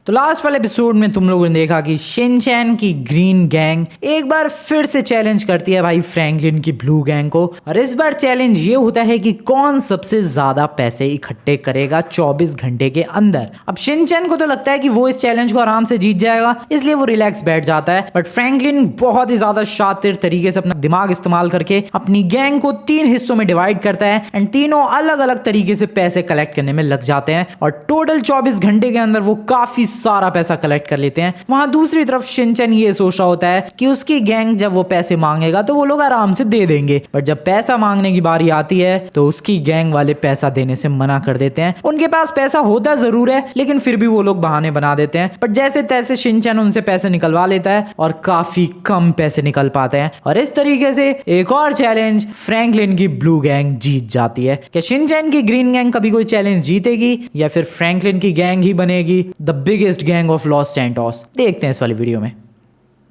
तो लास्ट वाले एपिसोड में तुम लोगों ने देखा कि शिनचैन की ग्रीन गैंग एक बार फिर से चैलेंज करती है भाई फ्रैंकलिन की ब्लू गैंग को। और इस बार चैलेंज ये होता है कि कौन सबसे ज्यादा पैसे इकट्ठे करेगा 24 घंटे के अंदर। अब शिनचैन को तो लगता है कि वो इस चैलेंज को आराम से जीत जाएगा, इसलिए वो रिलैक्स बैठ जाता है। बट फ्रैंकलिन बहुत ही ज्यादा शातिर तरीके से अपना दिमाग इस्तेमाल करके अपनी गैंग को 3 हिस्सों में डिवाइड करता है एंड तीनों अलग अलग तरीके से पैसे कलेक्ट करने में लग जाते हैं और टोटल 24 घंटे के अंदर वो काफी सारा पैसा कलेक्ट कर लेते हैं। वहां दूसरी तरफ शिनचैन ये सोच रहा होता है कि उसकी गैंग जब वो पैसे मांगेगा तो वो लोग आराम से दे देंगे, बट जब पैसा मांगने की बारी आती है तो उसकी गैंग वाले पैसा देने से मना कर देते हैं। उनके पास पैसा होता जरूर है लेकिन फिर भी वो लोग बहाने बना देते हैं। बट जैसे तैसे शिनचैन उनसे पैसे निकलवा लेता है और काफी कम पैसे निकल पाते हैं और इस तरीके से एक और चैलेंज फ्रैंकलिन की ब्लू गैंग जीत जाती है। क्या शिनचैन की ग्रीन गैंग कभी कोई चैलेंज जीतेगी या फिर फ्रैंकलिन की गैंग ही बनेगी the biggest gang of Los Santos? देखते हैं इस वाली वीडियो में।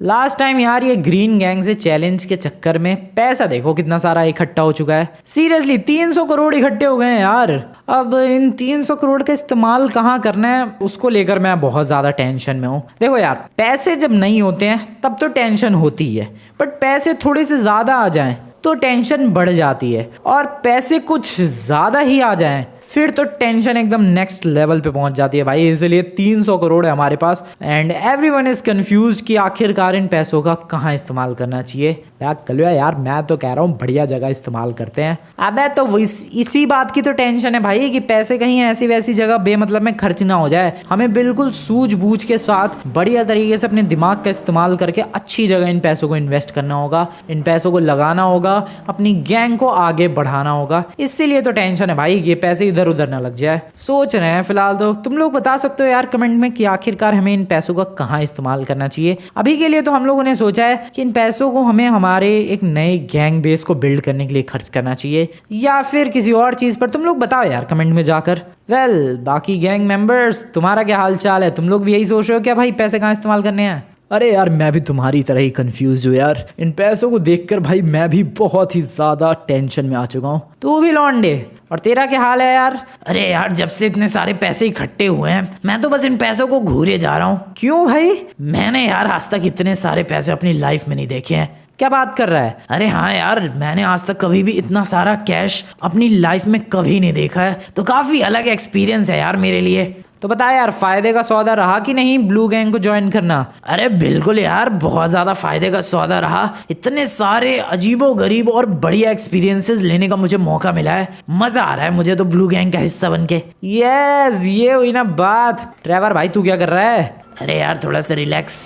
लास्ट टाइम यार ये ग्रीन गैंग से चैलेंज के चक्कर में पैसा देखो कितना सारा इकट्ठा हो चुका है। सीरियसली 300 करोड़ इकट्ठे हो गए हैं यार। अब इन 300 करोड़ का इस्तेमाल कहाँ करना है उसको लेकर मैं बहुत ज्यादा टेंशन में हूँ। देखो यार, पैसे जब नहीं होते हैं तब तो टेंशन होती है, बट पैसे थोड़े से ज्यादा आ जाएं तो टेंशन बढ़ जाती है, और पैसे कुछ ज्यादा ही आ जाएं फिर तो टेंशन एकदम नेक्स्ट लेवल पे पहुंच जाती है भाई। इसलिए 300 करोड़ है हमारे पास एंड एवरीवन इज कंफ्यूज कि आखिरकार इन पैसों का कहाँ इस्तेमाल करना चाहिए। कलुआ यार, मैं तो कह रहा हूँ बढ़िया जगह इस्तेमाल करते हैं। अबे तो इसी बात की तो टेंशन है भाई कि पैसे कहीं ऐसी वैसी जगह बेमतलब में खर्च ना हो जाए। हमें बिल्कुल सूझबूझ के साथ बढ़िया तरीके से अपने दिमाग का इस्तेमाल करके अच्छी जगह इन पैसों को इन्वेस्ट करना होगा, इन पैसों को लगाना होगा, अपनी गैंग को आगे बढ़ाना होगा। इसीलिए तो टेंशन है भाई कि पैसे इधर उधर ना लग जाए। सोच रहे हैं फिलहाल तो। तुम लोग बता सकते हो यार कमेंट में कि आखिरकार हमें इन पैसों का कहाँ इस्तेमाल करना चाहिए। अभी के लिए तो हम लोगों ने सोचा है कि इन पैसों को हमें हमारे एक नए गैंग बेस को बिल्ड करने के लिए खर्च करना चाहिए या फिर किसी और चीज पर। तुम लोग बताओ यार कमेंट में जाकर। बाकी गैंग मेंबर्स, तुम्हारा क्या हाल चाल है? तुम लोग भी यही सोच रहे हो क्या भाई पैसे कहाँ इस्तेमाल करने हैं? अरे यार, मैं भी तुम्हारी तरह ही कंफ्यूज हूँ यार। इन पैसों को देखकर भाई मैं भी बहुत ही ज्यादा टेंशन में आ चुका हूँ। तू भी लौंडे, और तेरा क्या हाल है यार? अरे यार, जब से इतने सारे पैसे इकट्ठे हुए हैं मैं तो बस इन पैसों को घूरे जा रहा हूँ। क्यों भाई? मैंने यार आज तक इतने सारे पैसे अपनी लाइफ में नहीं देखे हैं। क्या बात कर रहा है? अरे हाँ यार, मैंने आज तक कभी भी इतना सारा कैश अपनी लाइफ में कभी नहीं देखा है, तो काफी अलग एक्सपीरियंस है यार मेरे लिए। तो बता यार, फायदे का सौदा रहा कि नहीं ब्लू गैंग को ज्वाइन करना? अरे बिल्कुल यार, बहुत ज्यादा फायदे का सौदा रहा। इतने सारे अजीबो गरीब और बढ़िया एक्सपीरियंसेस लेने का मुझे मौका मिला है। मजा आ रहा है मुझे तो ब्लू गैंग का हिस्सा बनके। यस, ये हुई ना बात। ट्रेवर भाई तू क्या कर रहा है? अरे यार थोड़ा सा रिलैक्स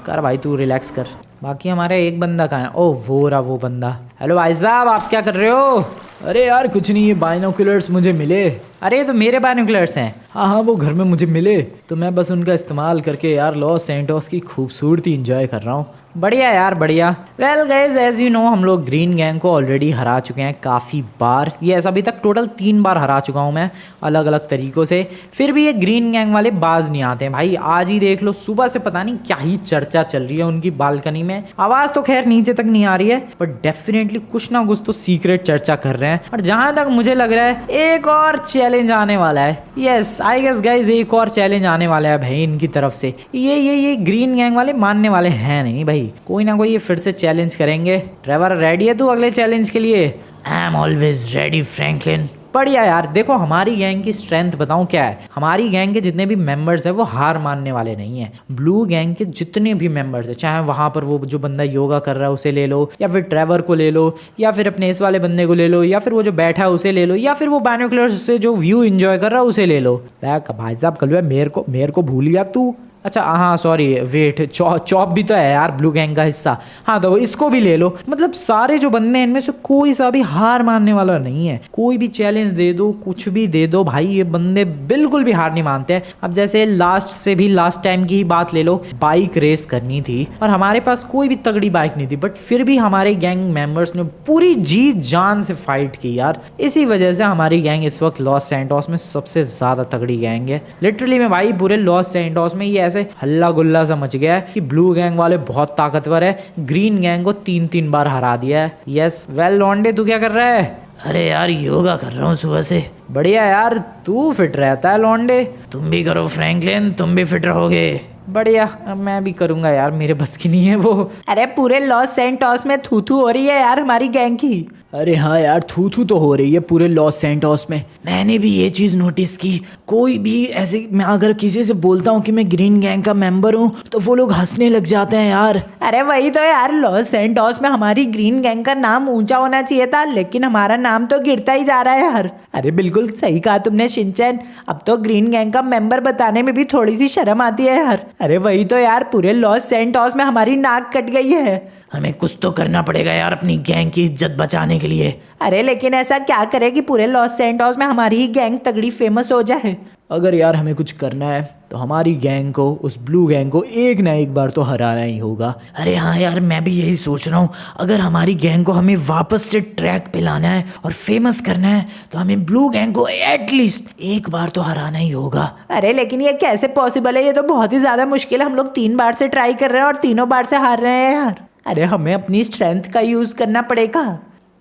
कर भाई, तू रिलैक्स कर। बाकी हमारा एक बंदा कहाँ है? ओह वो रहा वो बंदा। हेलो भाई साहब, आप क्या कर रहे हो? अरे यार कुछ नहीं, ये बाइनोकुलर्स मुझे मिले। अरे ये तो मेरे बाइनोकुलर्स हैं। हाँ, वो घर में मुझे मिले तो मैं बस उनका इस्तेमाल करके यार लॉस सैंटोस की खूबसूरती एंजॉय कर रहा हूँ। बढ़िया यार बढ़िया। Well guys, as you know हम लोग ग्रीन गैंग को ऑलरेडी हरा चुके हैं काफ़ी बार। ये ऐसा अभी तक टोटल 3 बार हरा चुका हूँ मैं अलग अलग तरीक़ों से। फिर भी ये ग्रीन गैंग वाले बाज नहीं आते हैं भाई। आज ही देख लो, सुबह से पता नहीं क्या ही चर्चा चल रही है उनकी बालकनी में। आवाज़ तो खैर नीचे तक नहीं आ रही है, बट डेफिनेटली कुछ ना कुछ तो सीक्रेट चर्चा कर रहे हैं। और जहाँ तक मुझे लग रहा है एक और चैलेंज आने वाला है। यस, आई गेस गाइज एक और चैलेंज आने वाला है भाई इनकी तरफ से। ये ग्रीन गैंग वाले मानने वाले हैं नहीं भाई। कोई ना कोई ये फिर से चैलेंज करेंगे। ट्रेवर रेडी है तू अगले चैलेंज के लिए? I am always ready Franklin. बढ़िया यार। देखो हमारी गैंग की स्ट्रेंथ बताऊं क्या है। हमारी गैंग के जितने भी मेंबर्स हैं वो हार मानने वाले नहीं हैं। ब्लू गैंग के जितने भी मेंबर्स हैं, चाहे वहां पर वो जो बंदा योगा कर रहा है उसे ले लो, या फिर ट्रेवर को ले लो, या फिर अपने इस वाले बंदे को ले लो, या फिर वो जो बैठा है उसे ले लो, या फिर वो बाइनोकुलर्स से जो व्यू एंजॉय कर रहा है उसे ले लो। भाई साहब कल मेरे को भूल गया तू। अच्छा हाँ सॉरी, वेट, चॉप भी तो है यार ब्लू गैंग का हिस्सा। हाँ तो इसको भी ले लो। मतलब सारे जो बंदे हैं इनमें से कोई सा भी हार मानने वाला नहीं है। कोई भी चैलेंज दे दो, कुछ भी दे दो भाई, ये बंदे बिल्कुल भी हार नहीं मानते हैं। अब जैसे लास्ट टाइम की ही बात ले लो, बाइक रेस करनी थी और हमारे पास कोई भी तगड़ी बाइक नहीं थी, बट फिर भी हमारे गैंग मेंबर्स ने पूरी जी जान से फाइट की यार। इसी वजह से हमारी गैंग इस वक्त लॉस सैंटोस में सबसे ज्यादा तगड़ी गैंग है। लिटरली में भाई पूरे लॉस सैंटोस में ये हल्ला गुल्ला सा मच गया है कि ब्लू गैंग वाले बहुत ताकतवर है, ग्रीन गैंग को 3 बार हरा दिया है। यस, वेल लॉन्डे तू क्या कर रहा है? अरे यार योगा कर रहा हूँ सुबह से। बढ़िया यार, तू फिट रहता है लौंडे। तुम भी करो फ्रैंकलिन, तुम भी फिट रहोगे। बढ़िया, अब मैं भी करूँगा यार, मेरे बस की नहीं है वो। अरे पूरे लॉस सैंटोस में थू थू हो रही है यार हमारी गैंग की। अरे हाँ यार, थू थू तो हो रही है पूरे लॉस सैंटोस में। मैंने भी ये चीज़ नोटिस की, कोई भी ऐसे मैं अगर किसी से बोलता हूँ कि मैं ग्रीन गैंग का मेंबर हूँ तो वो लोग हंसने लग जाते हैं यार। अरे वही तो यार, लॉस सैंटोस में हमारी ग्रीन गैंग का नाम ऊंचा होना चाहिए था, लेकिन हमारा नाम तो गिरता ही जा रहा है यार। अरे बिल्कुल सही कहा तुमने शिनचैन, अब तो ग्रीन गैंग का मेंबर बताने में भी थोड़ी सी शर्म आती है यार। अरे वही तो यार, पूरे लॉस सैंटोस में हमारी नाक कट गई है। हमें कुछ तो करना पड़ेगा यार अपनी गैंग की इज्जत बचाने के लिए। अरे लेकिन ऐसा क्या करे कि पूरे लॉस सैंटोस में हमारी ही गैंग तगड़ी फेमस हो जाए। अगर यार हमें कुछ करना है तो हमारी गैंग को, उस ब्लू गैंग को एक ना एक बार तो हराना ही होगा। अरे हाँ यार, मैं भी यही सोच रहा हूँ, अगर हमारी गैंग को हमें वापस से ट्रैक पे लाना है और फेमस करना है तो हमें ब्लू गैंग को एटलीस्ट एक बार तो हराना ही होगा। अरे लेकिन ये कैसे पॉसिबल है, ये तो बहुत ही ज्यादा मुश्किल है। हम लोग 3 बार से ट्राई कर रहे हैं और तीनों बार से हार रहे हैं यार। अरे हमें अपनी स्ट्रेंथ का यूज करना पड़ेगा।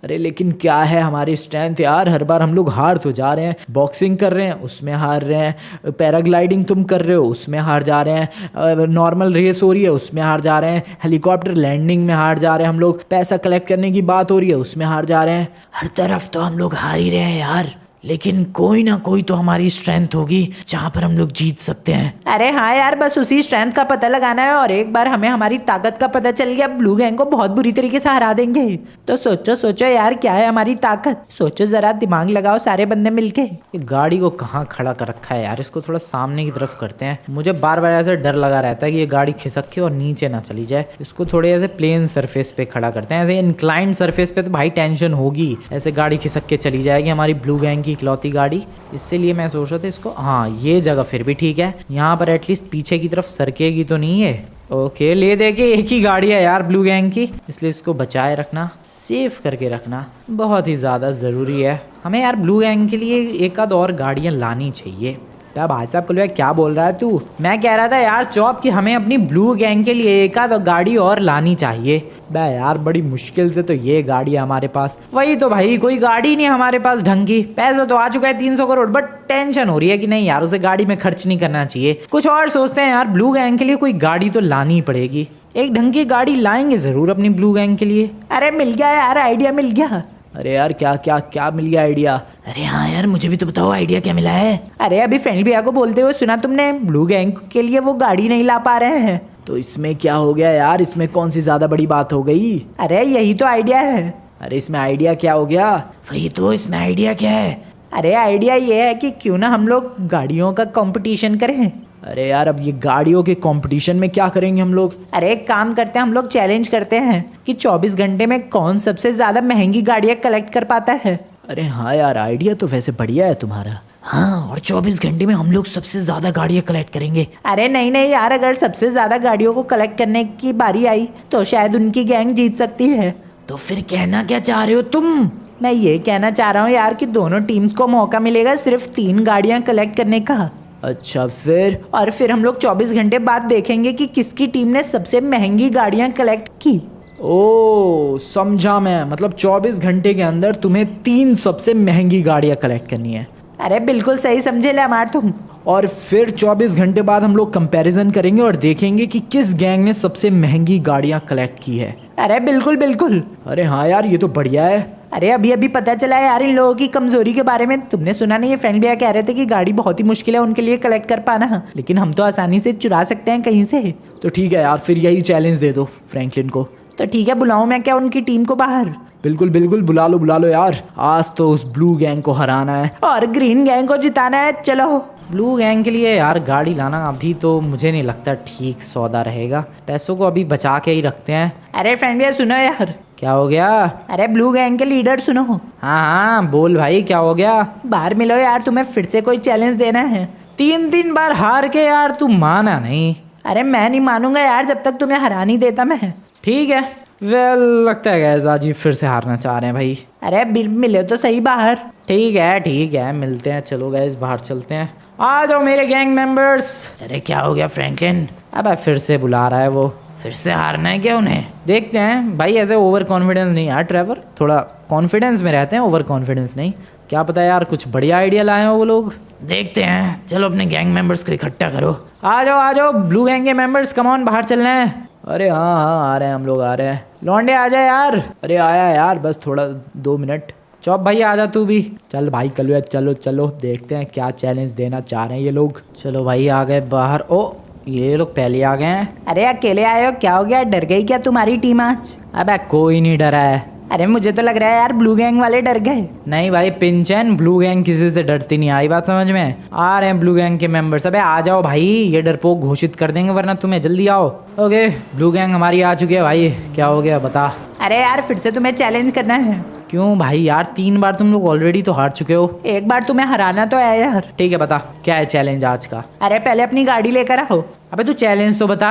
अरे लेकिन क्या है हमारी स्ट्रेंथ यार, हर बार हम लोग हार तो जा रहे हैं। बॉक्सिंग कर रहे हैं उसमें हार रहे हैं, पैराग्लाइडिंग तुम कर रहे हो उसमें हार जा रहे हैं, नॉर्मल रेस हो रही है उसमें हार जा रहे हैं, हेलीकॉप्टर लैंडिंग में हार जा रहे हैं हम लोग, पैसा कलेक्ट करने की बात हो रही है उसमें हार जा रहे हैं। हर तरफ तो हम लोग हार ही रहे हैं यार, लेकिन कोई ना कोई तो हमारी स्ट्रेंथ होगी जहाँ पर हम लोग जीत सकते हैं। अरे हाँ यार, बस उसी स्ट्रेंथ का पता लगाना है और एक बार हमें हमारी ताकत का पता चल गया, ब्लू गैंग को बहुत बुरी तरीके से हरा देंगे। तो सोचो सोचो यार, क्या है हमारी ताकत, सोचो जरा, दिमाग लगाओ सारे बंदे मिलके। ये गाड़ी को कहाँ खड़ा कर रखा है यार, इसको थोड़ा सामने की तरफ करते हैं। मुझे बार बार ऐसे डर लगा रहता है कि ये गाड़ी खिसक के और नीचे ना चली जाए। इसको थोड़े ऐसे प्लेन सरफेस पे खड़ा करते हैं, ऐसे इंक्लाइंड सरफेस पे तो भाई टेंशन होगी, ऐसे गाड़ी खिसक के चली जाएगी हमारी ब्लू गैंग की इकलौती गाड़ी। इसलिए मैं सोच रहा था इसको, हाँ ये जगह फिर भी ठीक है, यहाँ पर एटलीस्ट पीछे की तरफ सरकेगी तो नहीं है। ओके, ले देखिए एक ही गाड़ी है यार ब्लू गैंग की, इसलिए इसको बचाए रखना, सेफ करके रखना बहुत ही ज़्यादा ज़रूरी है। हमें यार ब्लू गैंग के लिए एक आध और गाड़ियाँ लानी चाहिए। क्या भाई साहब कुल क्या बोल रहा है तू? मैं कह रहा था यार चौप कि हमें अपनी ब्लू गैंग के लिए एक आध गाड़ी और लानी चाहिए। बे यार बड़ी मुश्किल से तो ये गाड़ी है हमारे पास। वही तो भाई, कोई गाड़ी नहीं हमारे पास ढंग की। पैसा तो आ चुका है 300 करोड़, बट टेंशन हो रही है कि नहीं यार उसे गाड़ी में खर्च नहीं करना चाहिए। कुछ और सोचते हैं यार, ब्लू गैंग के लिए कोई गाड़ी तो लानी ही पड़ेगी। एक ढंग की गाड़ी लाएंगे जरूर अपनी ब्लू गैंग के लिए। अरे मिल गया यार, आइडिया मिल गया। अरे यार क्या क्या क्या मिल गया आइडिया? अरे हाँ यार, मुझे भी तो बताओ आइडिया क्या मिला है। अरे अभी फ्रेंड भैया को बोलते हुए सुना तुमने, ब्लू गैंग के लिए वो गाड़ी नहीं ला पा रहे हैं। तो इसमें क्या हो गया यार, इसमें कौन सी ज्यादा बड़ी बात हो गई? अरे यही तो आइडिया है। अरे इसमें आइडिया क्या हो गया? वही तो, इसमें आइडिया क्या है? अरे आइडिया ये है कि क्यों ना हम लोग गाड़ियों का कंपटीशन करें। अरे यार अब ये गाड़ियों के कंपटीशन में क्या करेंगे हम लोग? अरे एक काम करते हैं, हम लोग चैलेंज करते हैं कि 24 घंटे में कौन सबसे ज्यादा महंगी गाड़ियां कलेक्ट कर पाता है। अरे हाँ यार, आइडिया तो वैसे बढ़िया है तुम्हारा। हाँ, और 24 घंटे में हम लोग सबसे ज्यादा गाड़ियां कलेक्ट करेंगे। अरे नहीं नहीं यार, अगर सबसे ज्यादा गाड़ियों को कलेक्ट करने की बारी आई तो शायद उनकी गैंग जीत सकती है। तो फिर कहना क्या चाह रहे हो तुम? मैं ये कहना चाह रहा हूँ यार कि दोनों टीम्स को मौका मिलेगा सिर्फ 3 गाड़ियां कलेक्ट करने का। अच्छा फिर? और फिर हम लोग 24 घंटे बाद देखेंगे कि किसकी टीम ने सबसे महंगी गाड़ियां कलेक्ट की। ओ समझा मैं, मतलब 24 घंटे के अंदर तुम्हें 3 सबसे महंगी गाड़ियां कलेक्ट करनी है। अरे बिल्कुल सही समझे लेमार तुम। और फिर 24 घंटे बाद हम लोग कंपैरिजन करेंगे और देखेंगे कि किस गैंग ने सबसे महंगी गाड़ियां कलेक्ट की है। अरे बिल्कुल बिल्कुल। अरे हाँ यार, ये तो बढ़िया है। अरे अभी अभी पता चला है यार इन लोगों की कमजोरी के बारे में। तुमने सुना नहीं, ये फ्रेंड भैया कह रहे थे कि गाड़ी बहुत ही मुश्किल है उनके लिए कलेक्ट कर पाना, लेकिन हम तो आसानी से चुरा सकते हैं कहीं से। तो ठीक है यार, फिर यही चैलेंज दे दो फ्रैंकलिन को। तो ठीक है, बुलाऊं मैं क्या उनकी टीम को बाहर? बिल्कुल बिल्कुल, बुला लो यार, आज तो उस ब्लू गैंग को हराना है और ग्रीन गैंग को जिताना है। चलो। ब्लू गैंग के लिए यार गाड़ी लाना अभी तो मुझे नहीं लगता ठीक सौदा रहेगा, पैसों को अभी बचा के ही रखते हैं। अरे फ्रेंड भैया सुनो यार। क्या हो गया? अरे ब्लू गैंग के लीडर सुनो। हाँ बोल भाई, क्या हो गया? बाहर मिलो यार, तुम्हें फिर से कोई चैलेंज देना है। 3 बार हार के यार तू माना नहीं। अरे मैं नहीं मानूंगा यार जब तक तुम्हें हरा नहीं देता मैं। ठीक है, वेल लगता है गैस आज ही फिर से हारना चाह रहे हैं भाई। अरे मिले तो सही बाहर। ठीक है मिलते हैं, चलो गैस बाहर चलते हैं। आ जाओ मेरे गैंग मेंबर्स। अरे क्या हो गया फ्रैंकलिन? अब फिर से बुला रहा है वो। फिर से हारना है क्या उन्हें? देखते हैं भाई, ऐसे ओवर कॉन्फिडेंस नहीं यार ट्रेवर, थोड़ा कॉन्फिडेंस में रहते हैं, ओवर कॉन्फिडेंस नहीं। क्या पता यार कुछ बढ़िया आइडिया लाए हो वो लोग। देखते हैं, चलो अपने गैंग मेंबर्स को इकट्ठा करो। आ जाओ ब्लू गैंग के मेंबर्स, कम ऑन, बाहर चलना है। अरे हाँ आ रहे हैं हम लोग, आ रहे हैं। लौंडे आ जाए यार। अरे आया यार, बस थोड़ा 2 मिनट। चौप भाई आ जा तू भी। चल भाई कलुआ, चलो चलो देखते हैं क्या चैलेंज देना चाह रहे हैं ये लोग। चलो भाई आ गए बाहर। ओ ये लोग पहले आ गए हैं। अरे अकेले आए हो, क्या हो गया? डर गई क्या तुम्हारी टीम आज? अबे कोई नहीं डरा है। अरे मुझे तो लग रहा है यार ब्लू गैंग वाले डर गए। नहीं भाई पिंचन, ब्लू गैंग किसी से डरती नहीं, आई बात समझ में? आ रहे हैं ब्लू गैंग के मेंबर्स। अबे आ जाओ भाई, ये डरपोक घोषित कर देंगे वरना तुम्हें, जल्दी आओ। ओके ब्लू गैंग हमारी आ चुकी है भाई, क्या हो गया बता। अरे यार फिर से तुम्हें चैलेंज करना है। क्यों भाई यार, 3 बार तुम लोग ऑलरेडी तो हार चुके हो। एक बार तुम्हें हराना तो है यार। ठीक है बता क्या है चैलेंज आज का। अरे पहले अपनी गाड़ी लेकर आओ। अबे तू चैलेंज तो बता।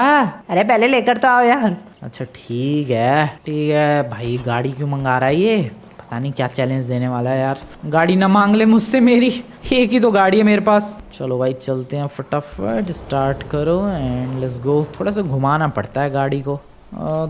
अरे पहले लेकर तो आओ यार। अच्छा ठीक है भाई, गाड़ी क्यों मंगा रहा है ये, पता नहीं क्या चैलेंज देने वाला है यार। गाड़ी ना मांग ले मुझसे मेरी, एक ही तो गाड़ी है मेरे पास। चलो भाई चलते हैं, फटाफट स्टार्ट करो एंड लेट्स गो। थोड़ा सा घुमाना पड़ता है गाड़ी को,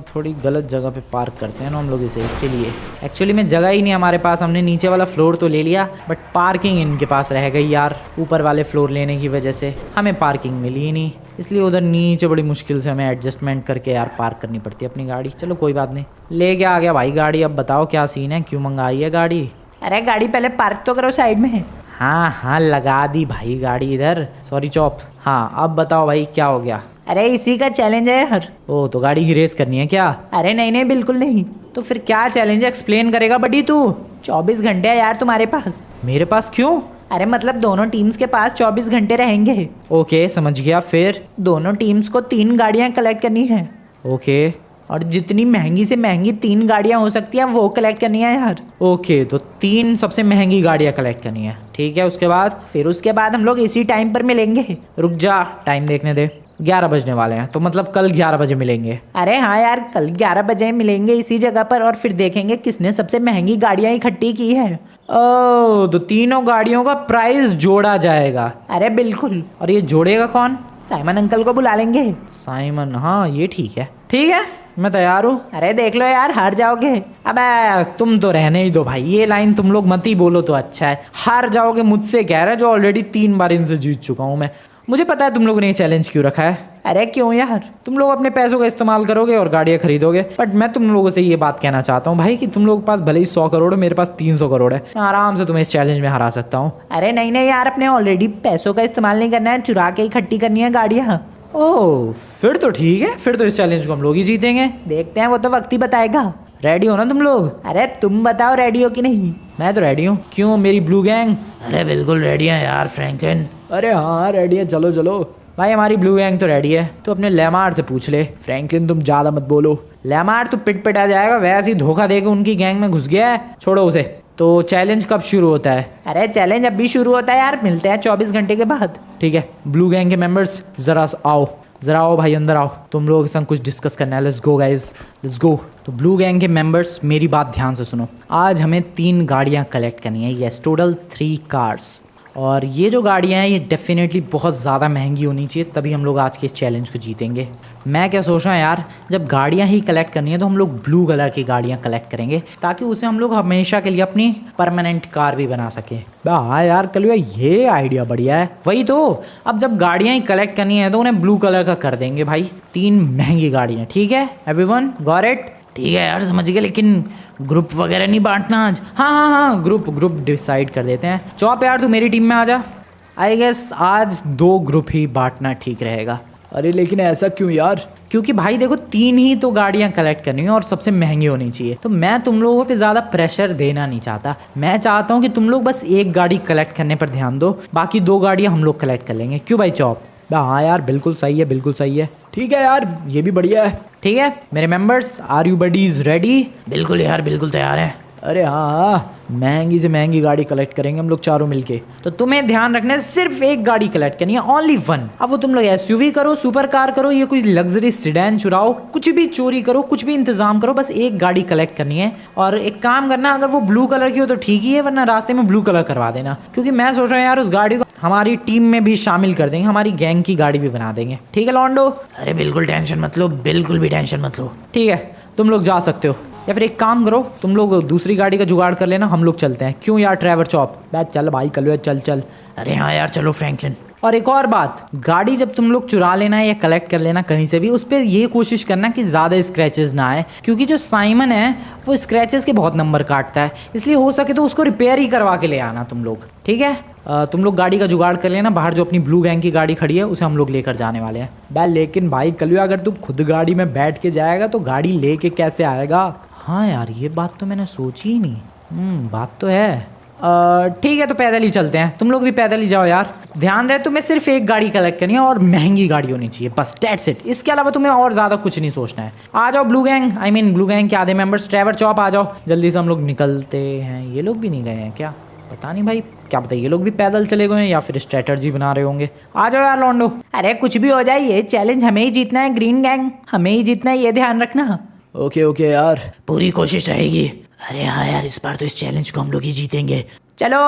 थोड़ी गलत जगह पे पार्क करते हैं ना हम लोग इसे, इसीलिए। एक्चुअली में जगह ही नहीं हमारे पास, हमने नीचे वाला फ्लोर तो ले लिया बट पार्किंग इनके पास रह गई यार। ऊपर वाले फ्लोर लेने की वजह से हमें पार्किंग मिली ही नहीं, इसलिए उधर नीचे बड़ी मुश्किल से हमें एडजस्टमेंट करके यार पार्क करनी पड़ती है अपनी गाड़ी। चलो कोई बात नहीं, लेके आ गया भाई गाड़ी। अब बताओ क्या सीन है, क्यों मंगाई है गाड़ी? अरे गाड़ी पहले पार्क तो करो साइड में। हाँ लगा दी भाई गाड़ी इधर, सॉरी चौप। हाँ अब बताओ भाई क्या हो गया? अरे इसी का चैलेंज है यार। ओ तो गाड़ी की रेस करनी है क्या? अरे नहीं बिल्कुल नहीं। तो फिर क्या चैलेंज है, एक्सप्लेन करेगा बड़ी तू? 24 घंटे है यार तुम्हारे पास। मेरे पास क्यों? अरे मतलब दोनों टीम्स के पास 24 घंटे रहेंगे। ओके समझ गया, फिर? दोनों टीम्स को 3 गाड़ियां कलेक्ट करनी है। ओके और जितनी महंगी से महंगी 3 गाड़ियां हो सकती हैं वो कलेक्ट करनी है यार। ओके तो 3 सबसे महंगी गाड़ियाँ कलेक्ट करनी है, ठीक है। उसके बाद? फिर उसके बाद हम लोग इसी टाइम पर मिलेंगे। रुक जा, टाइम देखने दे। 11 बजने वाले हैं, तो मतलब कल 11 बजे मिलेंगे। अरे हाँ यार, कल 11 बजे मिलेंगे इसी जगह पर और फिर देखेंगे किसने सबसे महंगी गाड़ियां इकट्ठी की है। ओह तो तीनों गाड़ियों का प्राइस जोड़ा जाएगा? अरे बिल्कुल। और ये जोड़ेगा कौन? साइमन अंकल को बुला लेंगे। साइमन, हाँ ये ठीक है मैं तैयार हूँ। अरे देख लो यार, हार जाओगे। अबे तुम तो रहने ही दो भाई, ये लाइन तुम लोग मत ही बोलो तो अच्छा है। हार जाओगे मुझसे कह रहा है, जो ऑलरेडी 3 बार इनसे जीत चुका हूँ मैं। मुझे पता है तुम लोगों ने ये चैलेंज क्यों रखा है। अरे क्यों यार? तुम लोग अपने पैसों का इस्तेमाल करोगे और गाड़ियाँ खरीदोगे, बट मैं तुम लोगों से ये बात कहना चाहता हूँ भाई कि तुम लोगों के पास भले ही 100 करोड़ है, मेरे पास 300 करोड़ है, मैं आराम से तुम्हें इस चैलेंज में हरा सकता हूँ। अरे नहीं यार, अपने ऑलरेडी पैसों का इस्तेमाल नहीं करना है, चुरा के इकट्ठी करनी है गाड़ियाँ। ओह फिर तो ठीक है, फिर तो इस चैलेंज को हम लोग ही जीतेंगे। देखते हैं, वो तो वक्त ही बताएगा। रेडी हो ना तुम लोग? अरे तुम बताओ रेडी हो कि नहीं। मैं तो रेडी हूँ। क्यों मेरी ब्लू गैंग? अरे बिल्कुल रेडी है यार फ्रैंकलिन। अरे हाँ रेडी है, चलो चलो भाई, हमारी ब्लू गैंग तो रेडी है। तो अपने लेमार से पूछ ले। फ्रैंकलिन तुम ज़्यादा मत बोलो, लेमार तो पिट आ जाएगा, वैसे ही धोखा देके उनकी गैंग में घुस गया है, छोड़ो उसे। तो चैलेंज कब शुरू होता है? अरे चैलेंज अभी शुरू होता है यार, मिलते हैं 24 घंटे के बाद। ठीक है ब्लू गैंग के मेंबर्स जरा आओ भाई, अंदर आओ, तुम लोगों के संग कुछ डिस्कस करना है। Let's go guys, let's go. तो ब्लू गैंग के मेंबर्स मेरी बात ध्यान से सुनो। आज हमें 3 गाड़ियाँ कलेक्ट करनी है, यस टोटल 3 कार्स। और ये जो गाड़ियाँ हैं ये डेफिनेटली बहुत ज़्यादा महंगी होनी चाहिए, तभी हम लोग आज के इस चैलेंज को जीतेंगे। मैं क्या सोच रहा हूँ यार, जब गाड़ियाँ ही कलेक्ट करनी है तो हम लोग ब्लू कलर की गाड़ियाँ कलेक्ट करेंगे, ताकि उसे हम लोग हमेशा के लिए अपनी परमानेंट कार भी बना सकें। हाँ यार कलुआ, ये आइडिया बढ़िया है। वही तो, अब जब गाड़ियाँ ही कलेक्ट करनी है तो उन्हें ब्लू कलर का कर देंगे भाई, 3 महंगी गाड़ियाँ। ठीक है एवरीवन, गॉट इट? ठीक है यार समझ गए, लेकिन ग्रुप वगैरह नहीं बांटना आज? हाँ ग्रुप डिसाइड कर देते हैं। चौप यार तू मेरी टीम में आ जा। आई गेस आज 2 ग्रुप ही बांटना ठीक रहेगा। अरे लेकिन ऐसा क्यों यार? क्योंकि भाई देखो 3 ही तो गाड़ियाँ कलेक्ट करनी है और सबसे महंगी होनी चाहिए, तो मैं तुम लोगों पे ज़्यादा प्रेशर देना नहीं चाहता। मैं चाहता हूँ कि तुम लोग बस 1 गाड़ी कलेक्ट करने पर ध्यान दो, बाकी 2 गाड़ियाँ हम लोग कलेक्ट कर लेंगे। क्यों भाई चौप? हाँ यार बिल्कुल सही है, बिल्कुल सही है। ठीक है यार, ये भी बढ़िया है। ठीक है मेरे members, are you buddies ready? बिल्कुल यार, बिल्कुल तैयार है। अरे हाँ, महंगी से महंगी गाड़ी कलेक्ट करेंगे हम लोग चारों मिलके। तो तुम्हें ध्यान रखना है, सिर्फ 1 गाड़ी कलेक्ट करनी है, ओनली 1। अब वो तुम लोग एसयूवी करो, सुपर कार करो, ये कोई लग्जरी सिडैन चुराओ, कुछ भी चोरी करो, कुछ भी इंतजाम करो, बस 1 गाड़ी कलेक्ट करनी है। और एक काम करना, अगर वो ब्लू कलर की हो तो ठीक ही है, वरना रास्ते में ब्लू कलर करवा देना, क्योंकि मैं सोच रहा हूँ यार उस गाड़ी को हमारी टीम में भी शामिल कर देंगे, हमारी गैंग की गाड़ी भी बना देंगे। ठीक है लॉन्डो? अरे बिल्कुल टेंशन मत लो, बिल्कुल भी टेंशन मत लो। ठीक है, तुम लोग जा सकते हो, या फिर एक काम करो, तुम लोग दूसरी गाड़ी का जुगाड़ कर लेना, हम लोग चलते हैं। क्यों यार ट्रेवर चॉप? बैठ चल भाई कलवे, चल चल। अरे हाँ यार चलो फ्रैंकलिन। और एक और बात, गाड़ी जब तुम लोग चुरा लेना या कलेक्ट कर लेना कहीं से भी, उस पर ये कोशिश करना कि ज़्यादा स्क्रैचेस ना आए, क्योंकि जो साइमन है वो स्क्रैचेस के बहुत नंबर काटता है, इसलिए हो सके तो उसको रिपेयर ही करवा के ले आना तुम लोग। ठीक है, तुम लोग गाड़ी का जुगाड़ कर लेना, बाहर जो अपनी ब्लू गैंग की गाड़ी खड़ी है उसे हम लोग लेकर जाने वाले हैं। बैल लेकिन भाई कलवे, अगर तू खुद गाड़ी में बैठ के जाएगा तो गाड़ी लेके कैसे आएगा? हाँ यार ये बात तो मैंने सोची ही नहीं। बात तो है। ठीक है, तो पैदल ही चलते हैं, तुम लोग भी पैदल ही जाओ यार। ध्यान रहे तुम्हें सिर्फ एक गाड़ी कलेक्ट करनी है और महंगी गाड़ी होनी चाहिए, बस दैट्स इट। इसके अलावा तुम्हें और ज़्यादा कुछ नहीं सोचना है। आ जाओ ब्लू गैंग, ब्लू गैंग के आधे मेंबर्स, ट्रेवर चॉप आ जाओ जल्दी से, हम लोग निकलते हैं। ये लोग भी नहीं गए हैं क्या? पता नहीं भाई, क्या पता ये लोग भी पैदल चले गए हैं या फिर स्ट्रेटर्जी बना रहे होंगे। आ जाओ यार लॉन्डो। अरे कुछ भी हो जाए, ये चैलेंज हमें ही जीतना है ग्रीन गैंग, हमें ही जीतना है, ये ध्यान रखना। ओके यार, पूरी कोशिश रहेगी। अरे हाँ यार, इस बार तो इस चैलेंज को हम लोग ही जीतेंगे। चलो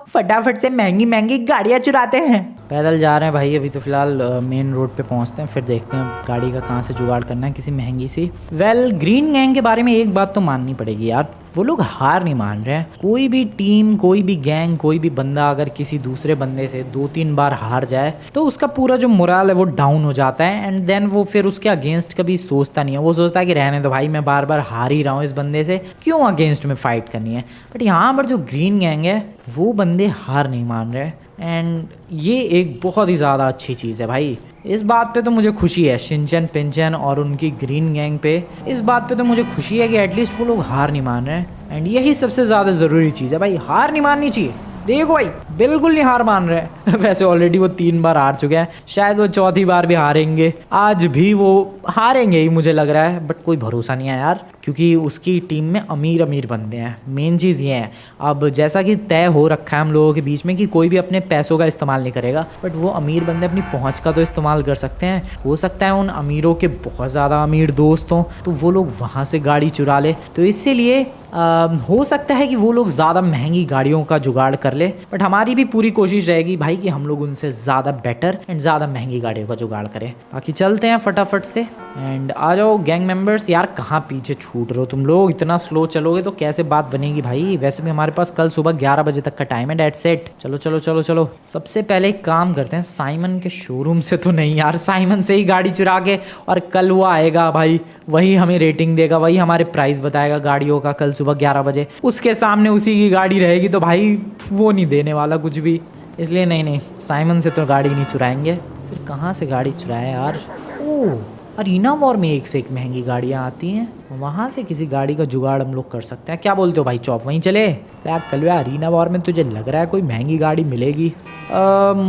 फटाफट से महंगी महंगी गाड़ियाँ चुराते हैं। पैदल जा रहे हैं भाई, अभी तो फिलहाल मेन रोड पे पहुंचते हैं, फिर देखते हैं गाड़ी का कहाँ से जुगाड़ करना है, किसी महंगी सी। वेल ग्रीन गैंग के बारे में एक बात तो माननी पड़ेगी यार, वो लोग हार नहीं मान रहे हैं। कोई भी टीम, कोई भी गैंग, कोई भी बंदा अगर किसी दूसरे बंदे से 2-3 बार हार जाए तो उसका पूरा जो मोरल है वो डाउन हो जाता है, एंड देन वो फिर उसके अगेंस्ट कभी सोचता नहीं है। वो सोचता है कि रहने दो भाई, मैं बार बार हार ही रहा हूँ इस बंदे से, क्यों अगेंस्ट में फाइट करनी है। बट यहाँ पर जो ग्रीन गैंग है वो बंदे हार नहीं मान रहे, एंड ये एक बहुत ही ज़्यादा अच्छी चीज़ है भाई। इस बात पे तो मुझे खुशी है, शिनचैन पिंचैन और उनकी ग्रीन गैंग पे इस बात पे तो मुझे खुशी है कि एटलीस्ट वो लोग हार नहीं मान रहे हैं, एंड यही सबसे ज़्यादा ज़रूरी चीज़ है भाई, हार नहीं माननी चाहिए। देखो भाई बिल्कुल नहीं हार मान रहे वैसे ऑलरेडी वो 3 बार हार चुके हैं, शायद वो चौथी बार भी हारेंगे, आज भी वो हारेंगे ही मुझे लग रहा है, बट कोई भरोसा नहीं है यार, क्योंकि उसकी टीम में अमीर अमीर बंदे हैं। मेन चीज़ ये है, अब जैसा कि तय हो रखा है हम लोगों के बीच में कि कोई भी अपने पैसों का इस्तेमाल नहीं करेगा, बट वो अमीर बंदे अपनी पहुंच का तो इस्तेमाल कर सकते हैं। हो सकता है उन अमीरों के बहुत ज़्यादा अमीर दोस्त हों तो वो लोग वहाँ से गाड़ी चुरा ले, तो इसीलिए हो सकता है कि वो लोग ज़्यादा महंगी गाड़ियों का जुगाड़ कर ले, बट हमारी भी पूरी कोशिश रहेगी भाई कि हम लोग उनसे ज़्यादा बेटर एंड ज़्यादा महंगी गाड़ियों का जुगाड़ करें। बाकी चलते हैं फटाफट से, एंड आ जाओ गैंग मेंबर्स। यार कहाँ पीछे छूट रहे हो तुम लोग, इतना स्लो चलोगे तो कैसे बात बनेगी भाई। वैसे भी हमारे पास कल सुबह 11 बजे तक का टाइम है, डेट्स इट। चलो चलो चलो चलो, सबसे पहले एक काम करते हैं, साइमन के शोरूम से तो नहीं यार, साइमन से ही गाड़ी चुरा के, और कल वो आएगा भाई, वही हमें रेटिंग देगा, वही हमारे प्राइस बताएगा गाड़ियों का कल सुबह 11 बजे। उसके सामने उसी की गाड़ी रहेगी तो भाई वो नहीं देने वाला कुछ भी, इसलिए नहीं, साइमन से तो गाड़ी नहीं चुराएंगे। फिर कहाँ से गाड़ी चुराए यार? ओह, अरीना वॉर में एक से एक महंगी गाड़ियाँ आती हैं, वहाँ से किसी गाड़ी का जुगाड़ हम लोग कर सकते हैं। क्या बोलते हो भाई चौप, वहीं चले? यार कल अरीना वॉर में तुझे लग रहा है कोई महंगी गाड़ी मिलेगी?